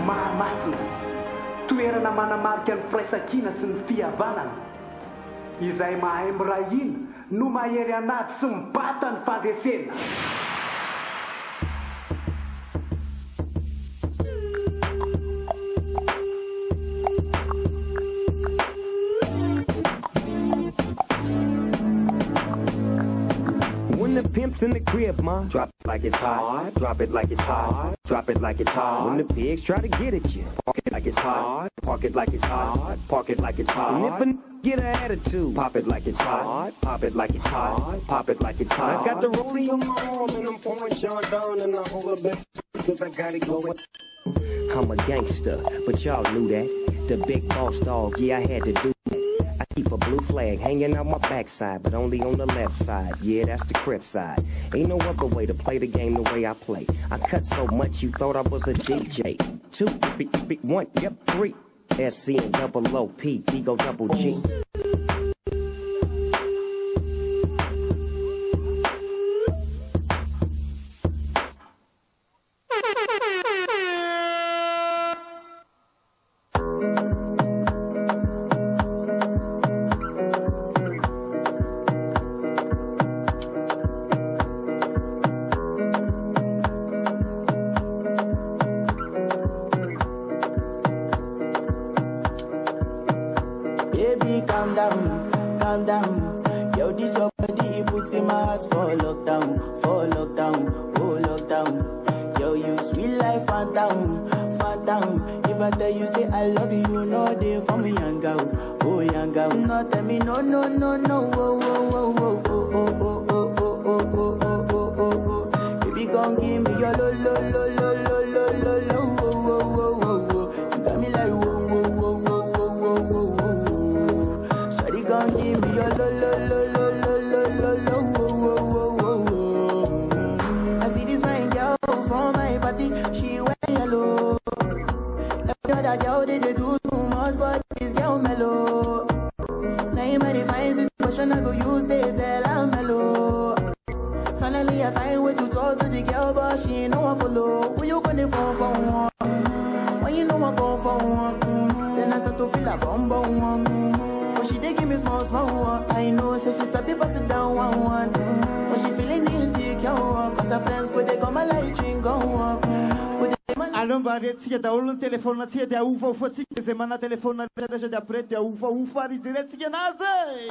Speaker 13: Mahamasina, toerana manamarika ny firaisan-kina sy ny fihavanana, izay mahay mirahina no mahery anaty sy mibata ny fandresena.
Speaker 16: When the pimp's in the crib, ma, drop it like it's hot, drop it like it's hot, drop it like it's hot. When the pigs try to get at you, park it like it's hot, park it like it's hot, park it like it's hot. And if a get an attitude, pop it like it's hot, pop it like it's hot, pop it like it's hot. I got the rollie on my arm and I'm pouring Sean down and I hold a best cause I got it going. I'm a gangster, but y'all knew that. The big boss dog, yeah, I had to do that. I keep a blue flag hanging out my backside, but only on the left side. Yeah, that's the crib side. Ain't no other way to play the game the way I play. I cut so much you thought I was a DJ. 2, 3, 1, yep, 3. SC and double OP, D go double G.
Speaker 17: Calm down. Yo, this your body, it puts in my heart for lockdown, oh lockdown. Yo, you sweet life, phantom. If I tell you, say I love you, no day for me, young girl, oh young girl. No, tell me, no, oh, baby, gon' give me your lo. You got me like, Shawty gon' give me your lo. I see this fine girl from my party, she wear yellow. Every other girl they do too much, but this girl mellow. Now in my divine situation, I go use they tell I'm mellow. Finally I find way to talk to the girl, but she ain't no one follow. Who you gonna phone for one? When you know I go for one, then I start to feel a bum. But she dey give me small one. I know, say she start to pass it down one. But she feeling insecure, cause her friends go they come a light ring go up.
Speaker 18: Allons, varetsiga daholo ny telefonatsika dia ova ofatsika zay mana telefona rehetra dia après dia ova aridiretsika anazy.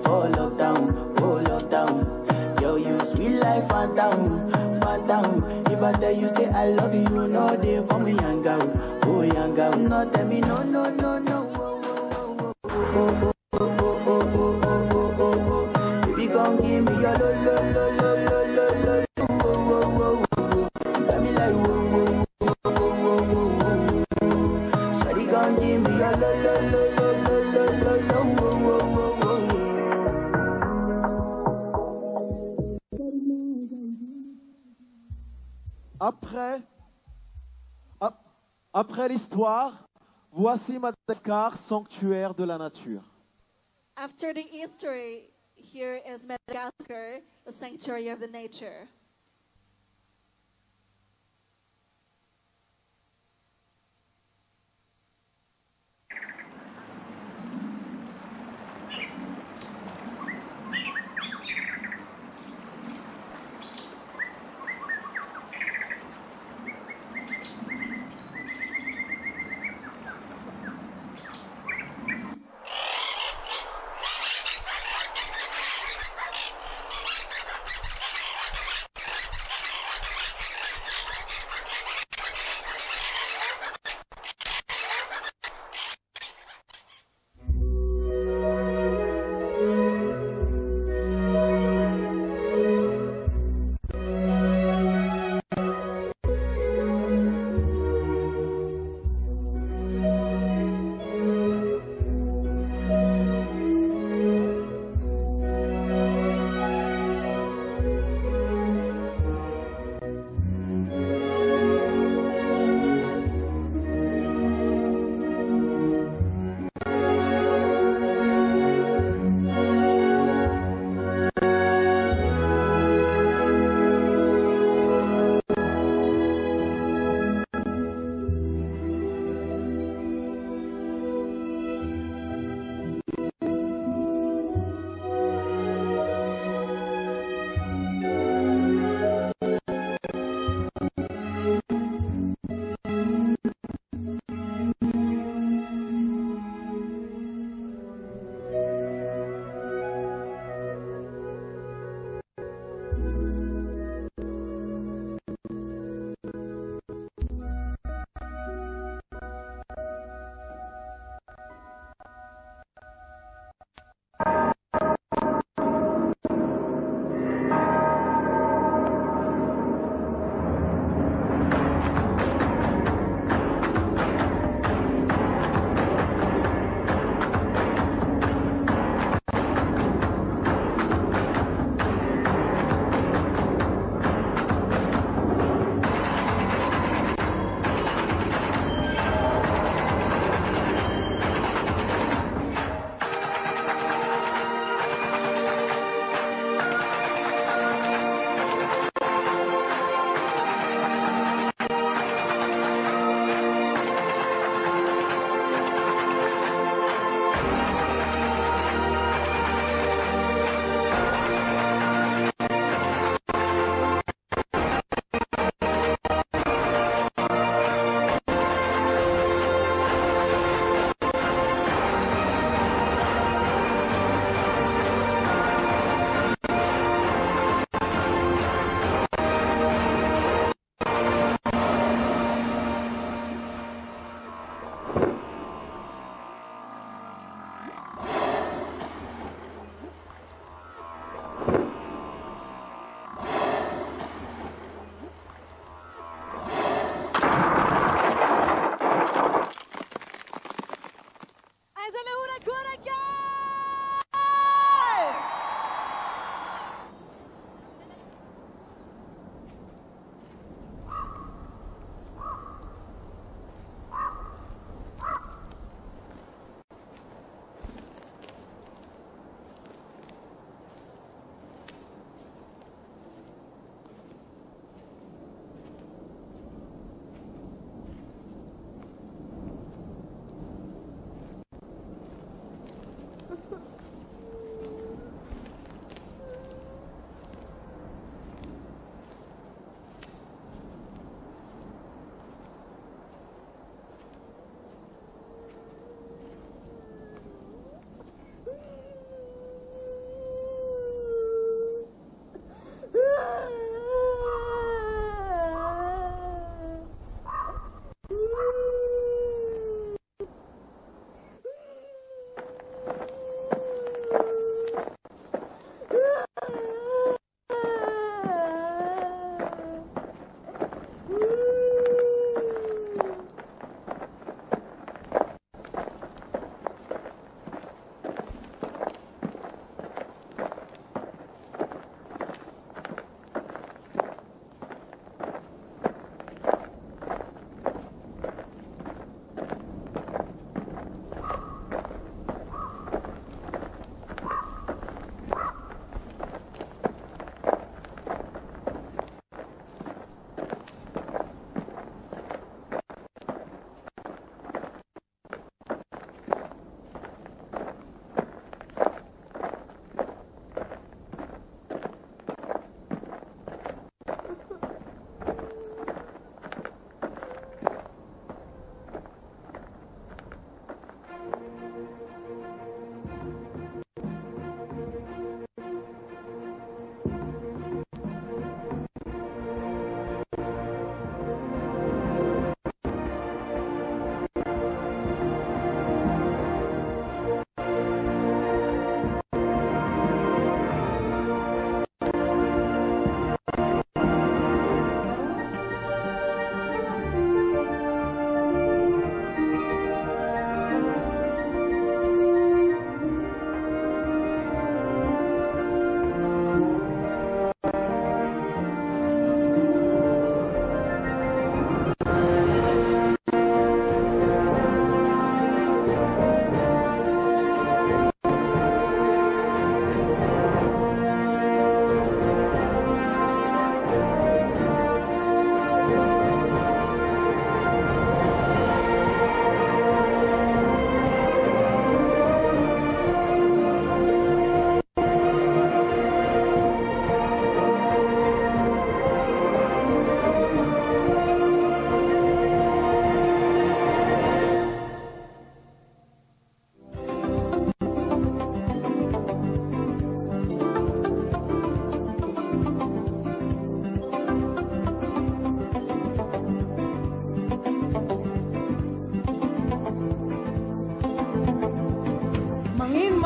Speaker 17: For lockdown. Yo, you sweet life, phantom. If I tell you, say I love you, no day for me, young girl, oh young girl. No, tell me, no. Baby, gon' give me your lo. You got me like, Shawty gon' give me your lo.
Speaker 2: Après l'histoire, voici Madagascar, sanctuaire de la nature.
Speaker 1: After the history, here is Madagascar, the sanctuary of the nature.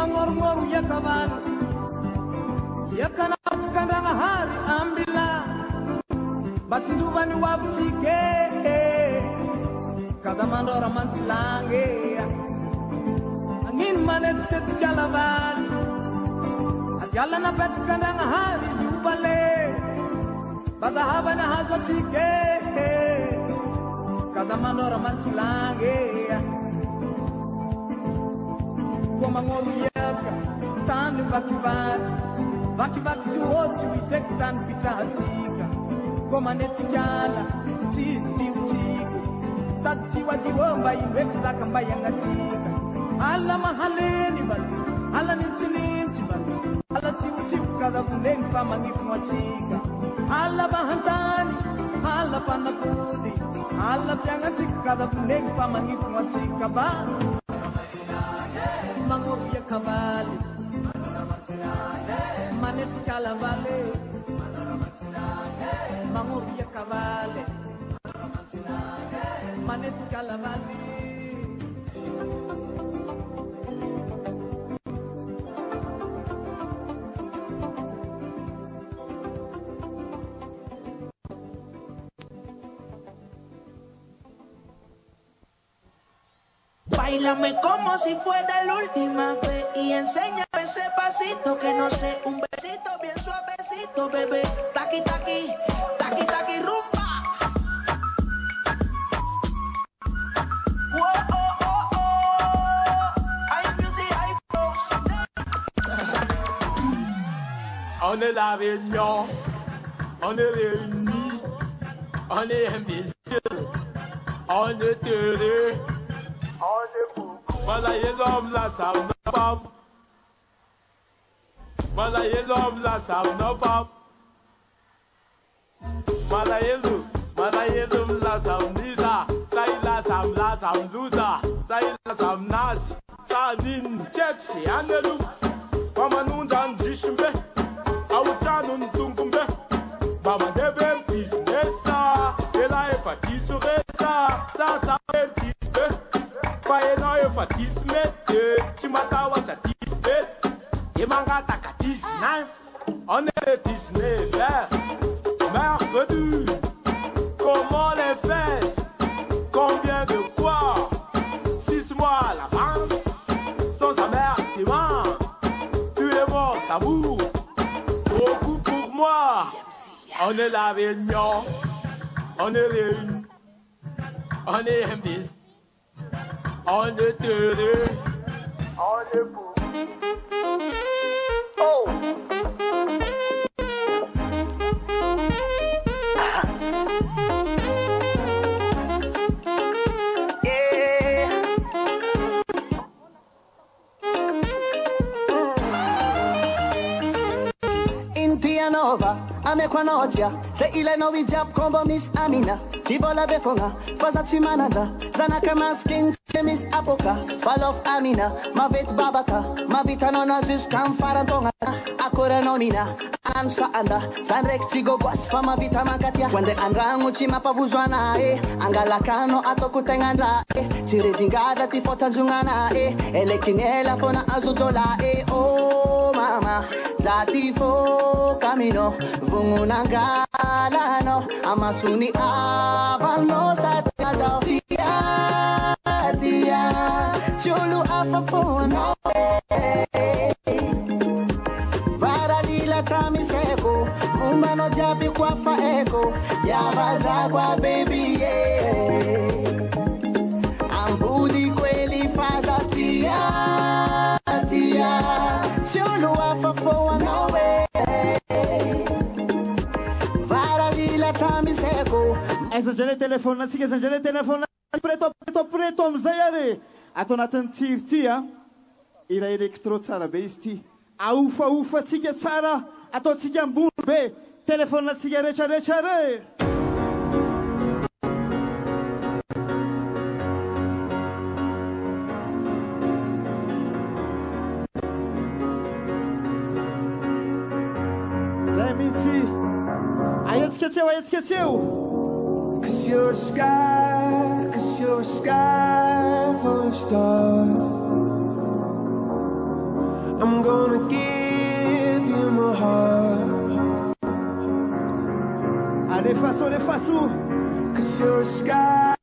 Speaker 17: mangor-ngor ya kawan ya kana kandanga hari ambila batindubani wabutike kada mandora manchilange angin manet tetjalaban atyala na pet kandanga hari jubale batahaba na hazatike kada mandora manchilange Komangoriaka, tanu bakibak suoti wisek tan pitahatika. Komanetikala, chiu-chiu-chiku. Satiwa diwomba iwek zakambayangatika. Ala mahaleni bali, ala ninti bali. Ala chiu-chiu kaza buneng pamangikumatika. Ala bahantani, ala panakudi. Ala piangatika kaza buneng pamangikumatika ba. Manguria Cavalli, Manet Calavale, Manguria Cavalli, Manet Calavali.
Speaker 19: Báilame como si fuera la última vez y enséñame ese pasito que no sé, un besito bien suavecito, bebé. Taqui, taqui, taqui, taqui, rumba. Whoa, oh, oh, oh. High music, high post.
Speaker 20: On est la réunion, on est réunis, on est imbéciles, on est heureux. Voilà, les hommes là, ça ne pas. Voilà, les hommes là, ça ne pas. Voilà, les hommes là, ça me dit ça. Ça y là, ça me là, ça me lousa. Ça y là, ça me nas. Ça n'in check, c'est un elou. Maman nous dans le jichimbe. Aouta nous tungumbe. Maman debe business ça. Et là, il faut qu'il serait ça. Ça fait petit peu. Paena eu fatisme, tu m'attends à satisfait. Et manga takatis, on est Disney, mercredi. Comment les fêtes? Combien de quoi? 6 mois à l'avance, sans amertiment. Tu es mort, tabou. Beaucoup pour moi. On est la réunion, on est réunis, on est imbécile. On est heureux, on est beau. Oh! Yeah!
Speaker 17: In Pianova, amekwa noja, se ile no hijab kombo Miss Amina. Tibola befonga, faza timananda, zanaka maskin. Miss Apoka, fall of Amina, Mavit Babaka, Mavita nona Zuskan Farantonga, Akora nonina, Ansa anda, Sanrek Tigo Boss, Famavita Makatia, when the Andranguchi Mapavuzwana, Angalakano Atokutengandra, Tirivingada Tifotanzungana, Elekinela Fona Azutola, oh mama, Zatifo Camino, Vungunangalano, Amasuni Avano Satazavia. Chulu afafona Varalila tamiseko Umano jabi kwa faeko Yavaza kwa baby Ambudi kweli faza tia Chulu afafona Varalila tamiseko
Speaker 18: Essa já é telefone, assim que essa já é telefone Preto, mzayare Ato anatin'ny tsiry ty a ira elektro tsara be izy ty aofaofatsika tsara ataotsika ambony be telefonatsika rehetrarehetra re zay mihitsy aetsika tseo
Speaker 21: Cause you're a sky for a start.
Speaker 11: I'm gonna give you my heart.
Speaker 18: Allez, façon.
Speaker 11: Cause you're a sky,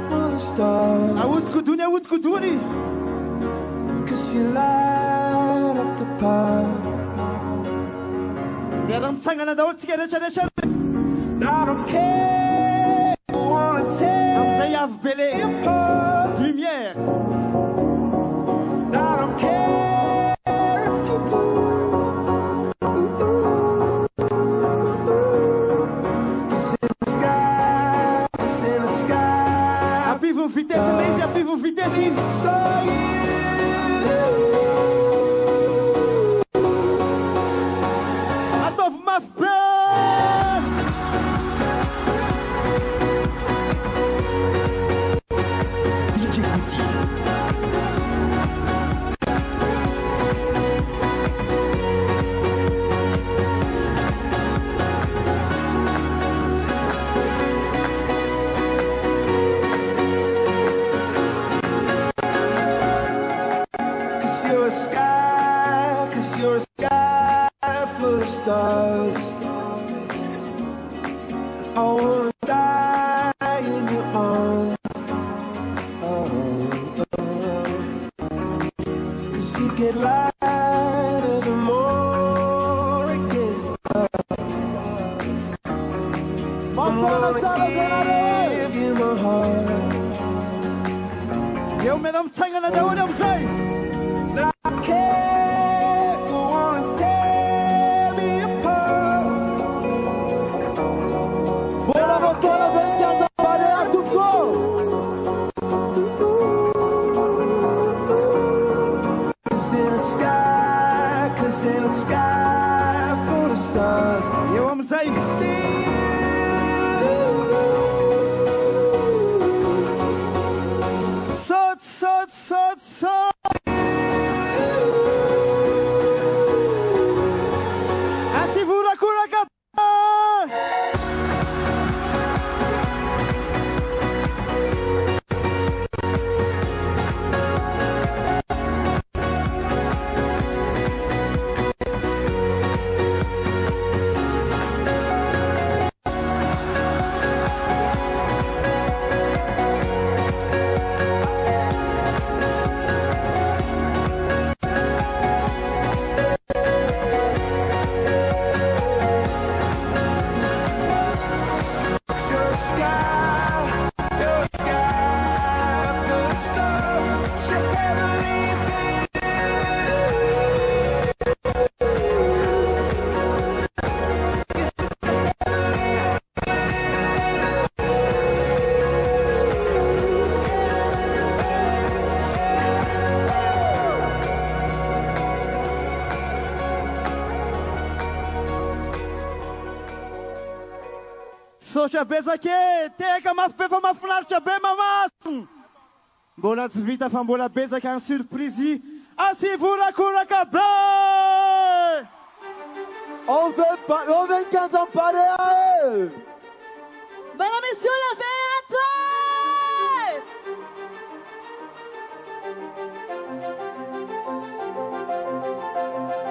Speaker 11: full of stars.
Speaker 18: AOUT kuduni.
Speaker 11: Cause you light up the path.
Speaker 18: Miara-mitsangana daholo tsika rehetrarehetra.
Speaker 11: I don't care, I wanna take
Speaker 18: amizay avy bele lumière.
Speaker 11: I don't care if you do. Cause in the sky.
Speaker 18: Apivo vitesse, lazy, apivo vitesse. Atov mafbe. Eu me dam sangue na daúde, eu sei.
Speaker 2: Bola motora, vem que as Barea tocou.
Speaker 11: Cause in the sky full of stars.
Speaker 18: Eu amo sei. Sotra bezake, teka mafy fa mafinaritra be mamaso. Mbola tsy vita fa mbola bezaka ny surprise. Asivorakoraka be.
Speaker 2: On veut 15 ans Barea.
Speaker 1: Mesdames, messieurs, levez à toi.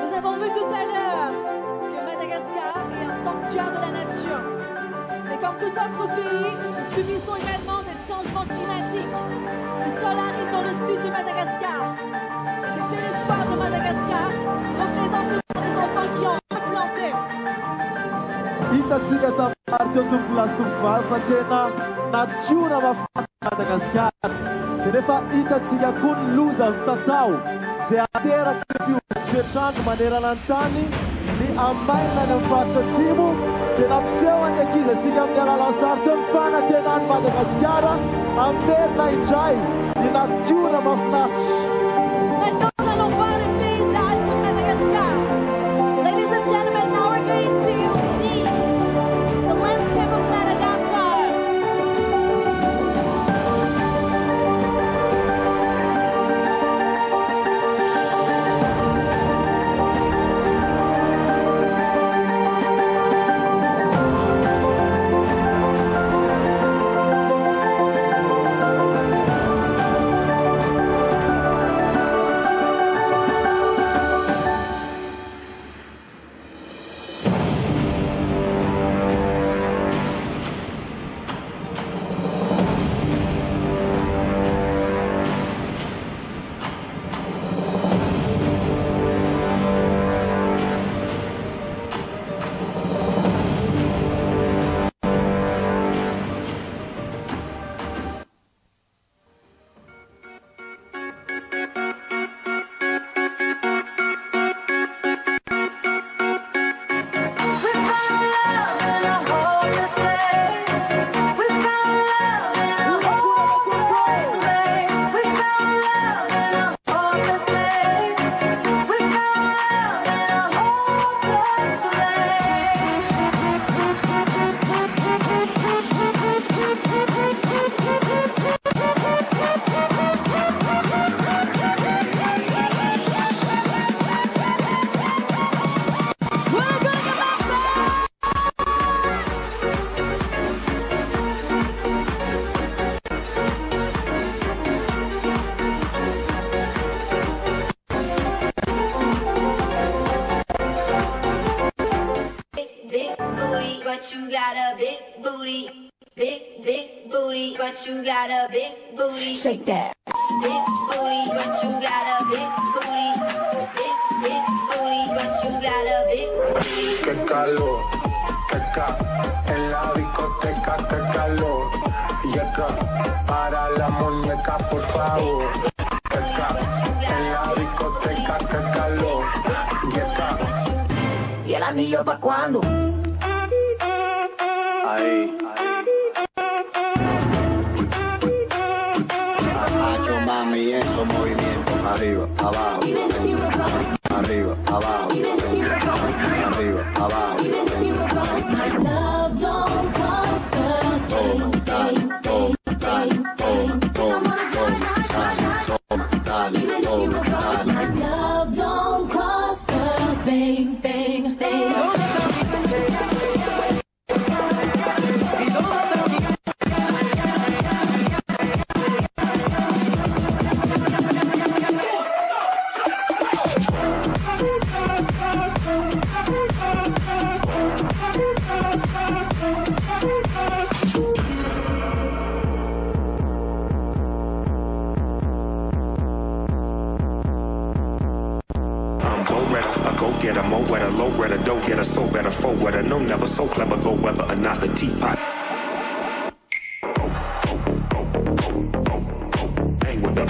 Speaker 1: Nous avons vu tout à l'heure que Madagascar est un sanctuaire de la nature. Mais comme tout autre pays, nous subissons également des changements climatiques. Le solar est dans le sud de Madagascar. C'était l'espoir de Madagascar, représenté par les enfants qui ont replanté.
Speaker 2: Hitatsika tamary teo tompolasy fa tena natiora mafana Madagascar. Dia nefa hitatsika koa ny loza ny tatao izay ateraky ny fiovatrandro manerana ny tany ny amainina ny amin'ny faritra atsimo dia nampiseho any ankizatsika amin'ny alalan'ny sary teo ny fanantenany Madagasikara amerina indray ny natiora mahafinaritra.
Speaker 1: Nous allons voir le paysage de Madagascar. Ladies and gentlemen, now we're going to see the landscape of Madagascar.
Speaker 19: booty, but you got a big booty. Shake that. Big booty, but you got a big booty. Big booty, but you got a big booty.
Speaker 21: Qué calor, en la discoteca, qué calor. Llega para la muñeca, por favor. En la discoteca, qué calor. Llega.
Speaker 19: ¿Y el anillo pa' cuándo?
Speaker 21: Ahí. Macho, mami, esos movimientos. Arriba, abajo. Arriba, abajo. Arriba, abajo. Toma, dale, toma, dale, toma, toma, toma, dale, toma, dale.
Speaker 19: Love don't cost a thing.
Speaker 22: Get a mo wetter, low wetter, dough get a so better, foe wetter, no never so clever, go whether or not the teapot. Bang with the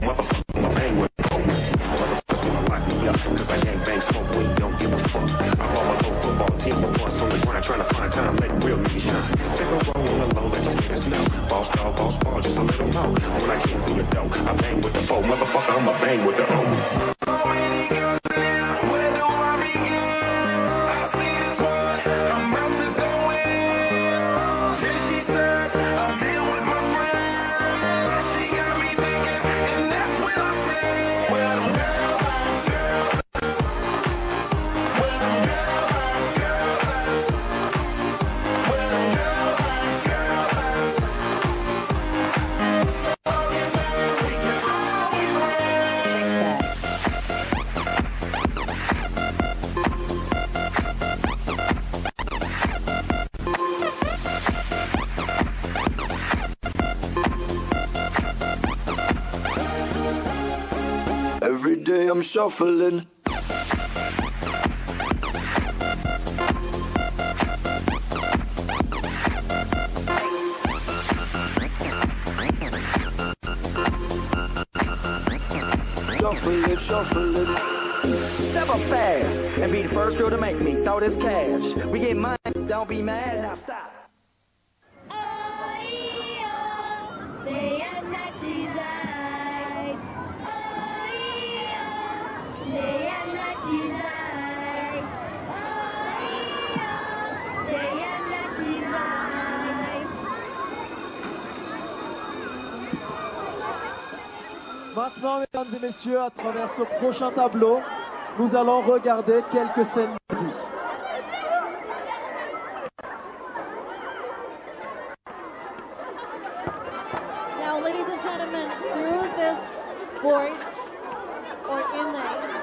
Speaker 22: motherfucker, I'ma bang with the motherfuckers wanna lock me up, cause I can't bang smoke weed, don't give a fuck. I'm on my little football team, but once on the grind, trying to find time, letting real niggas shine. Take a roll on the low, let your niggas know. Boss dog, boss ball, just a little more. When I came through the dough, I bang with the foe, motherfucker, I'ma bang with the O.
Speaker 21: Every day I'm shuffling. Shuffling.
Speaker 23: Step up fast and be the first girl to make me throw this cash. We get money, don't be mad, now stop.
Speaker 2: Maintenant, mesdames et messieurs, à travers ce prochain tableau, nous allons regarder quelques scènes de vie.
Speaker 1: Now, ladies and gentlemen, through this board or image,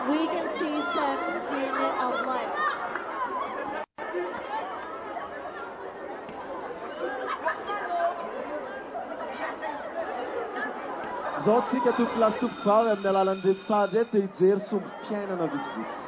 Speaker 1: we can see some scene of life.
Speaker 2: Zao tsika tompolasy tompokavy amin'ny alalan'ireto sary reto dia hijery sombo-piainana vitsivitsy.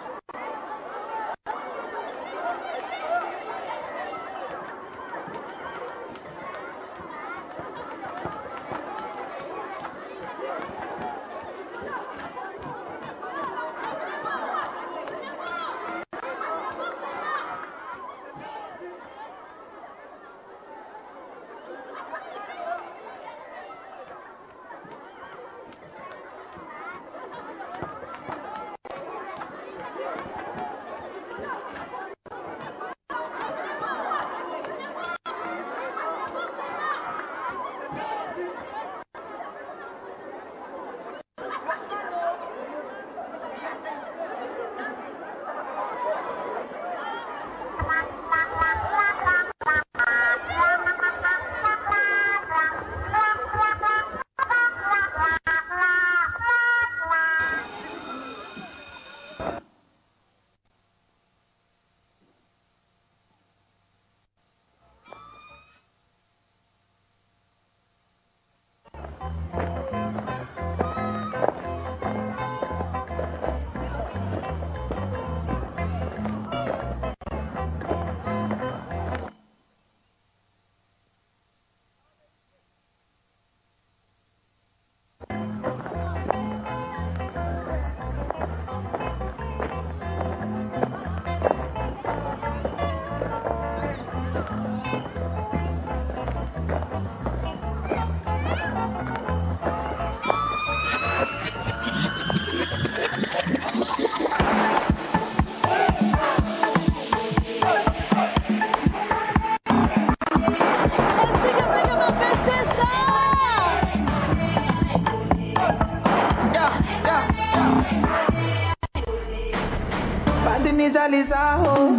Speaker 19: Alizao,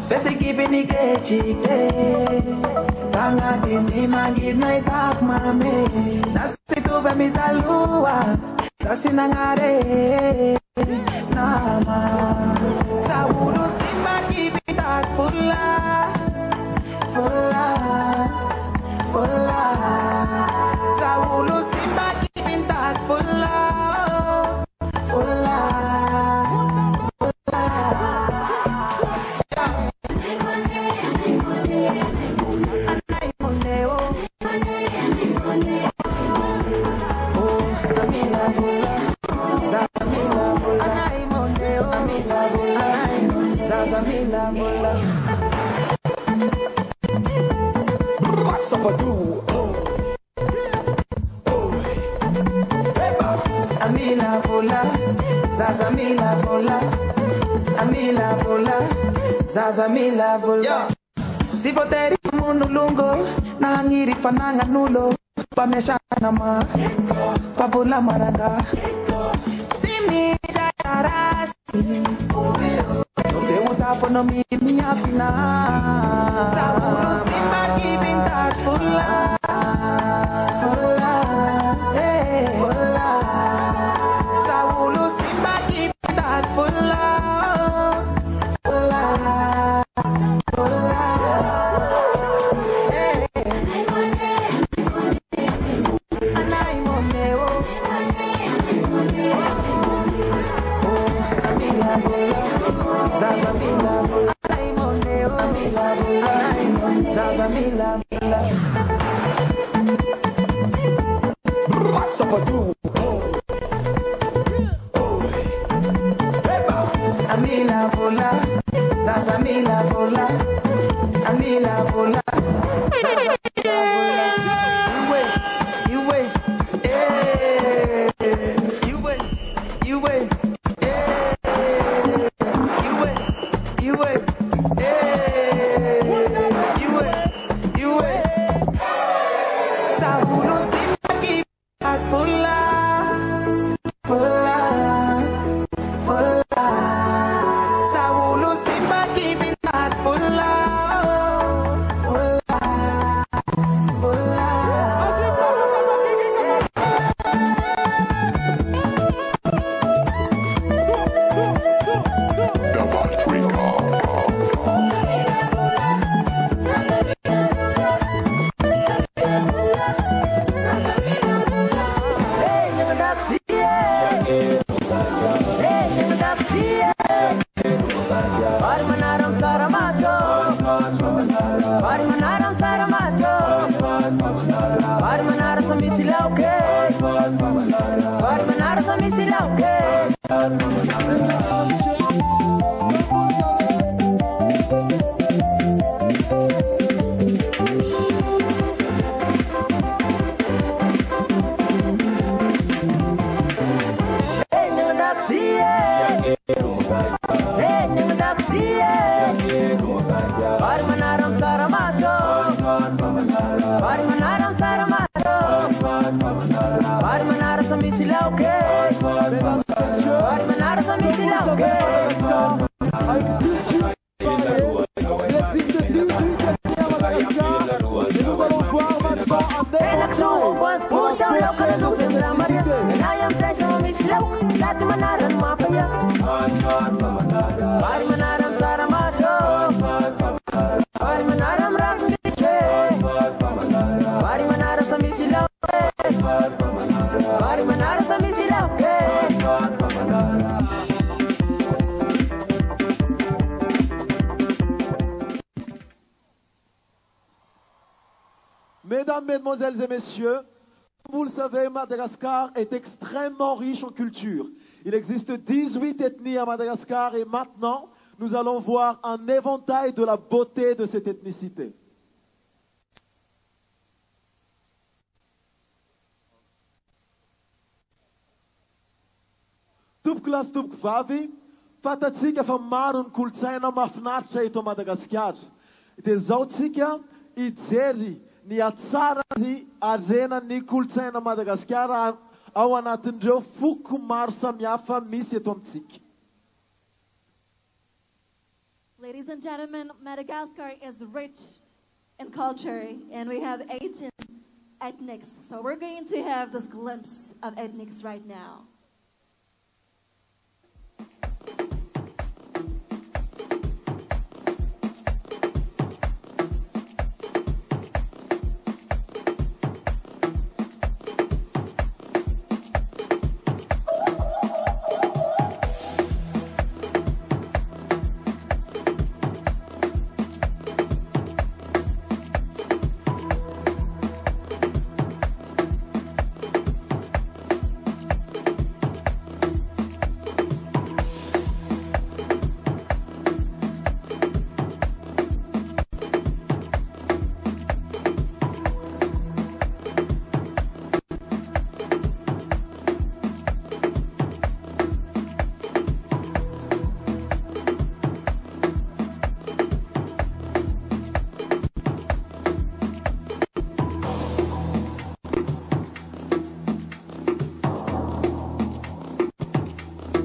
Speaker 19: bese kibini kechite. Tanga dini mangir na itak mame. Nasitu bemitalua, sasinangare. Nama, sabulu simba kibitat fulla, fulla, fulla. Sabulu simba kibitat fulla, fulla. Amila vola, zazamila vola, amila vola, zazamila vola. Si poteri munulungo, nangiri pananga nulo, pameshana ma, pavola maraga. Simi jarasi, te utafono mi afina. Sabulu simba kibinta fulla, fulla, fulla. Sabulu simba kibinta fulla, fulla, fulla. Anai moneo, amila vola, zazamila vola. Anai moneo, amila vola, zazamila vola. Sabadu. Amila vola, zazamila vola, amila vola, you wait, eh, you wait, you wait, eh, you wait, eh, you wait, sabulu simaki at fulla, fulla, fulla. Sabulu simaki binat fulla, fulla, fulla.
Speaker 2: Mesdames, Mesdemoiselles et Messieurs, comme vous le savez, Madagascar est extrêmement riche en culture. Il existe 18 ethnies à Madagascar et maintenant, nous allons voir un éventail de la beauté de cette ethnicité. Tupklas tupkvavi, fatatsika fa maro ny kolotsaina mahafinaritra eto Madagasikara. Dia zao tsika ijery ny atsara ny arena ny kolotsaina Madagasikara ao anatin'ireo foko maro samihafa misy eto amintsika.
Speaker 1: Ladies and gentlemen, Madagascar is rich in culture, and we have 18 ethnics. So we're going to have this glimpse of ethnics right now.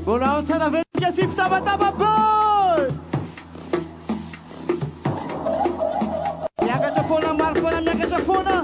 Speaker 18: Bonao tsara velika sy fitabataba boy. Miakatra foana maro foana miakatra foana.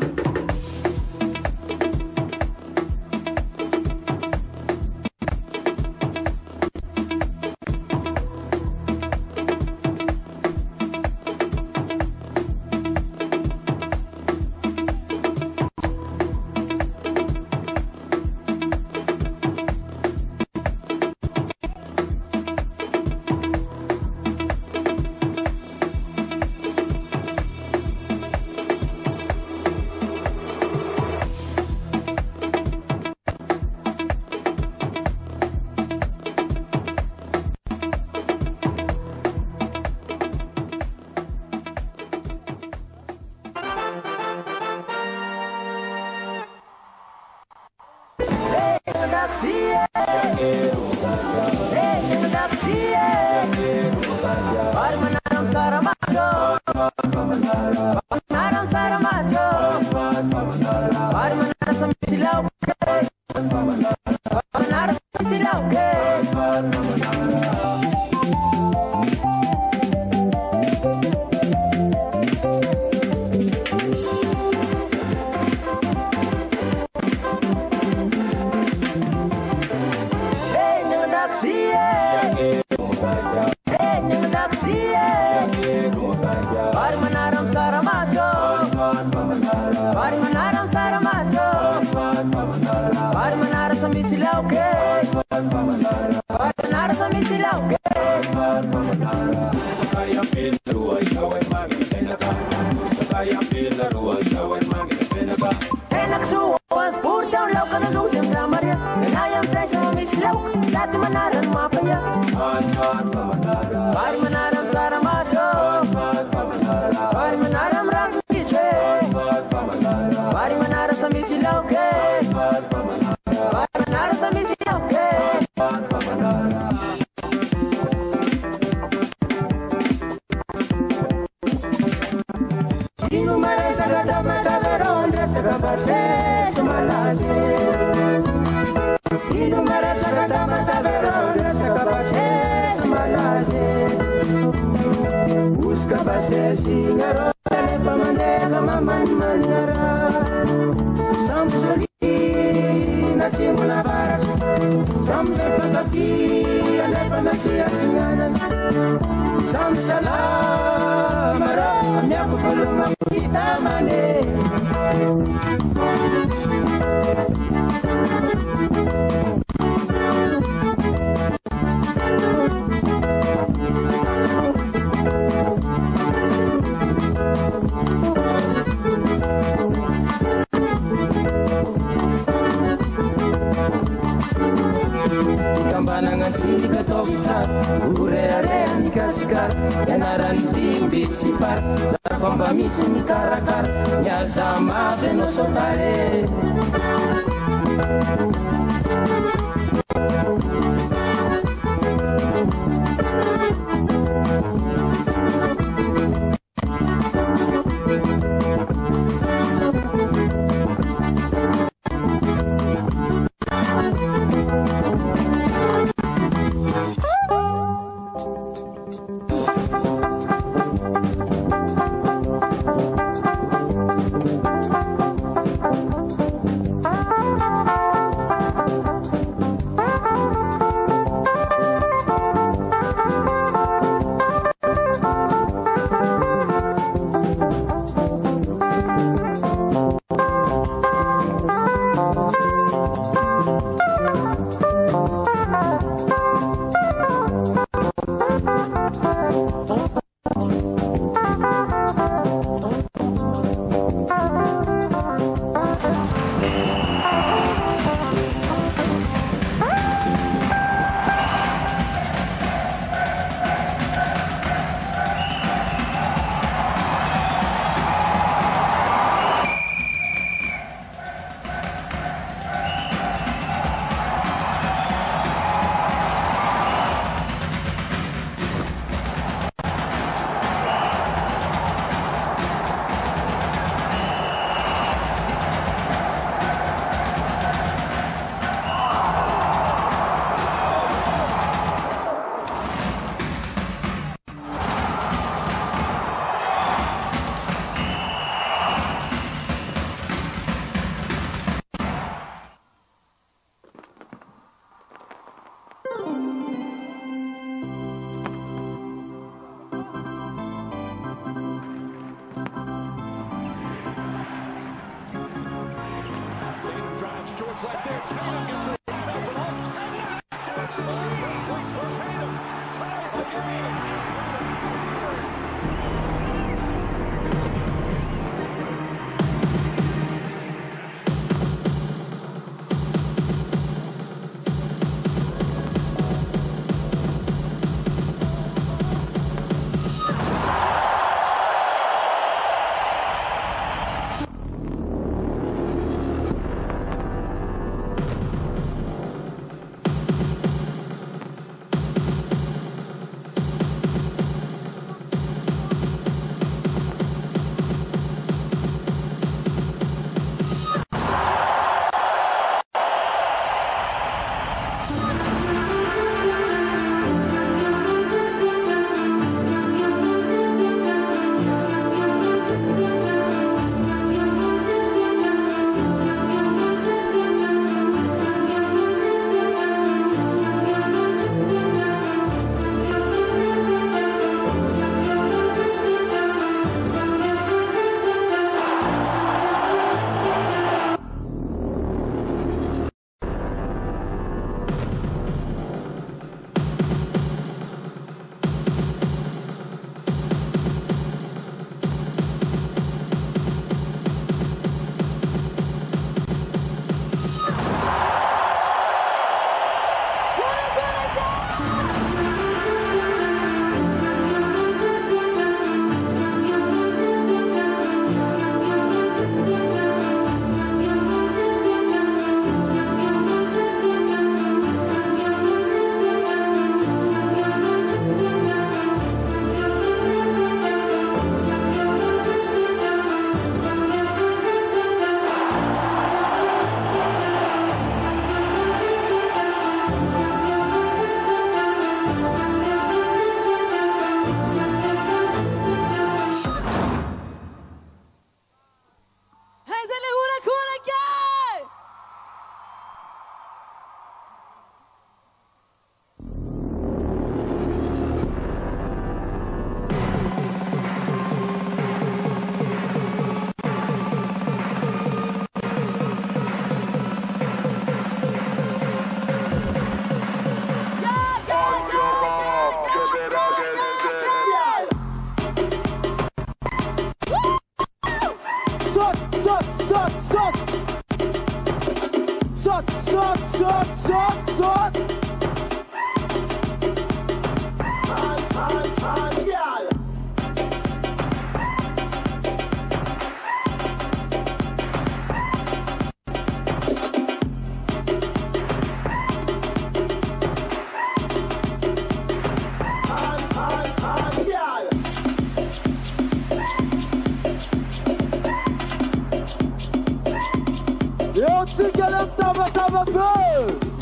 Speaker 21: right there. Tatum gets a rebound for home. And that's complete for Tatum. Ties the game.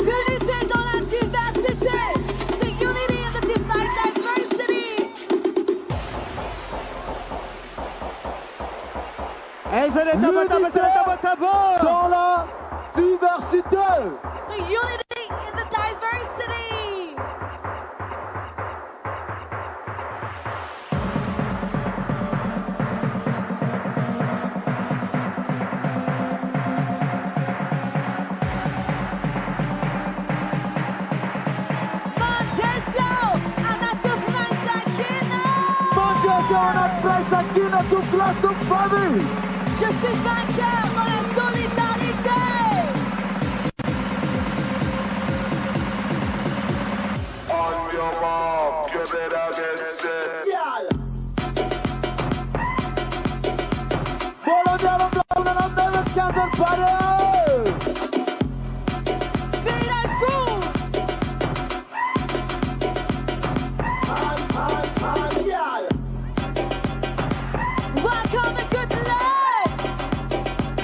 Speaker 1: L'unité dans la diversité. The unity in the diversity.
Speaker 2: Dans la diversité.
Speaker 1: The unity in the diversity.
Speaker 21: Je suis vainqueur dans la solidarité. On your mark, you better get set.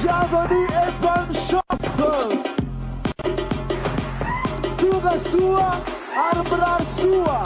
Speaker 2: Bienvenue et bonne chance. Tuga sua, arbrar sua.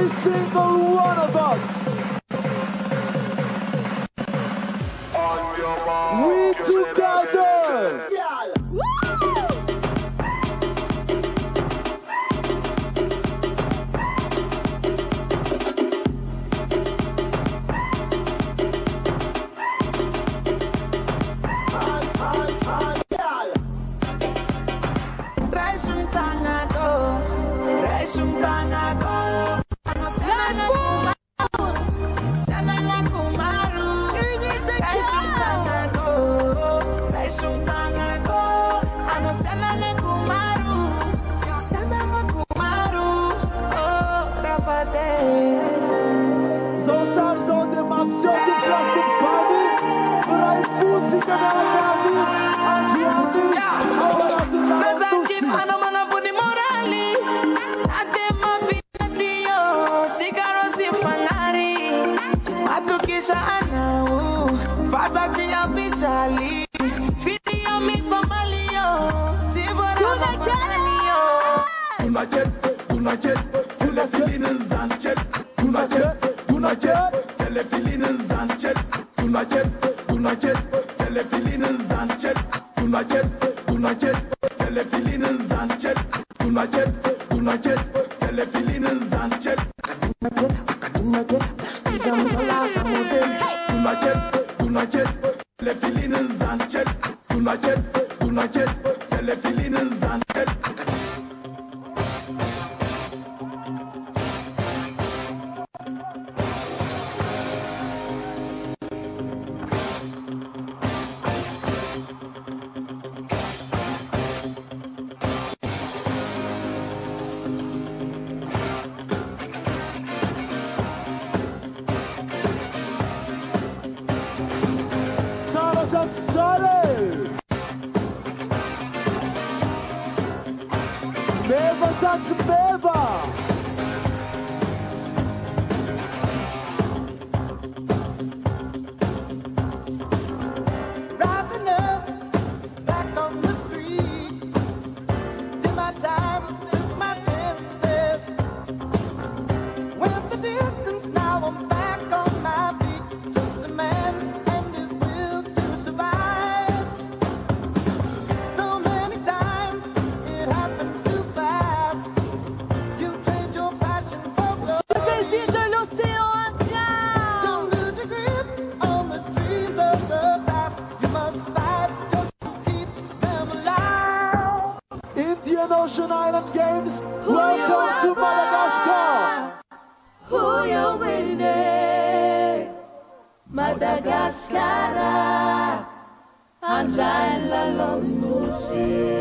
Speaker 2: every single one of us. We together. Ocean Island Games, welcome to Madagascar!
Speaker 21: Huyo wende Madagascar, andrai la lonusi.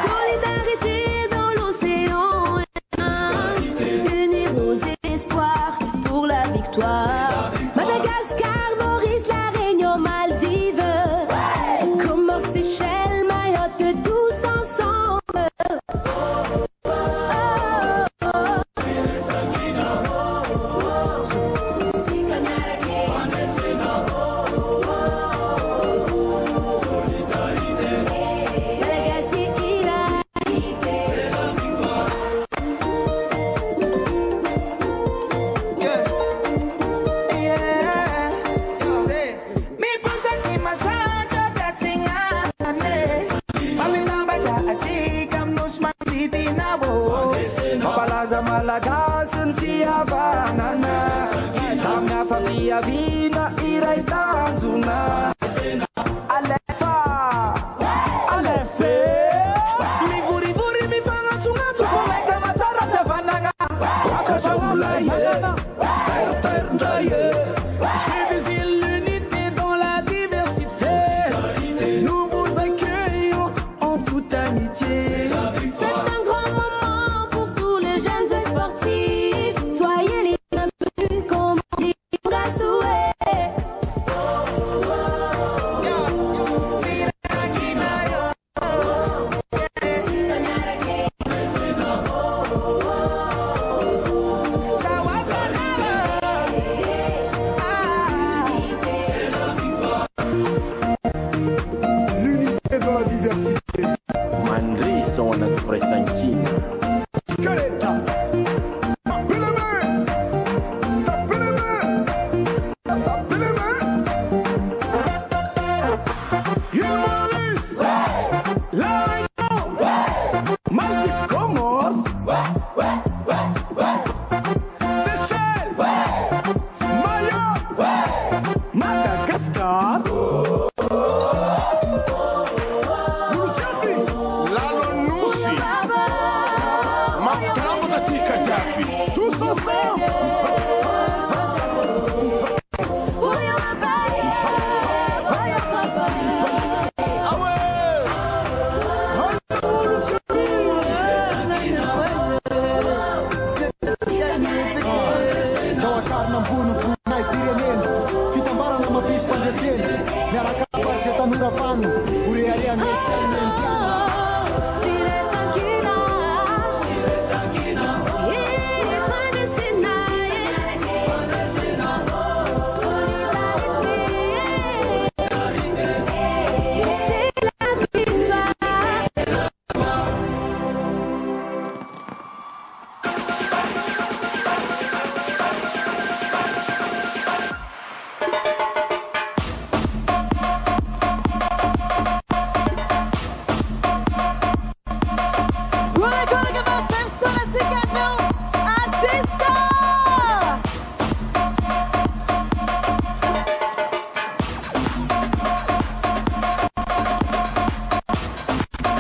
Speaker 21: Solidarité dans l'océan, unir nos espoirs pour la victoire. Madagascar, Maurice, La Réunion, Maldives, Comores, Seychelles, Mayotte, tous ensemble.
Speaker 23: malagasy ny fihavanana samy hafa fiaviana iray tanjona alefa alefe mivorivory mifanatsonatso vomaika matsara fiavanana akasamolaye tairotairondraye j'ai des îles l'unité dans la diversité nous vous accueillons en toute amitié.
Speaker 21: C'est un grand moment pour tous les jeunes et sportifs. Soyez les bienvenus, comme on dit, à souhait.
Speaker 23: L'unité dans la diversité.
Speaker 20: Mandri sont notre frère Sankin.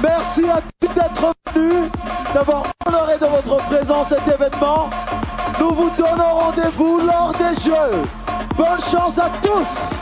Speaker 2: Merci à tous d'être venus, d'avoir honoré de votre présence cet événement. Nous vous donnons rendez-vous lors des Jeux. Bonne chance à tous!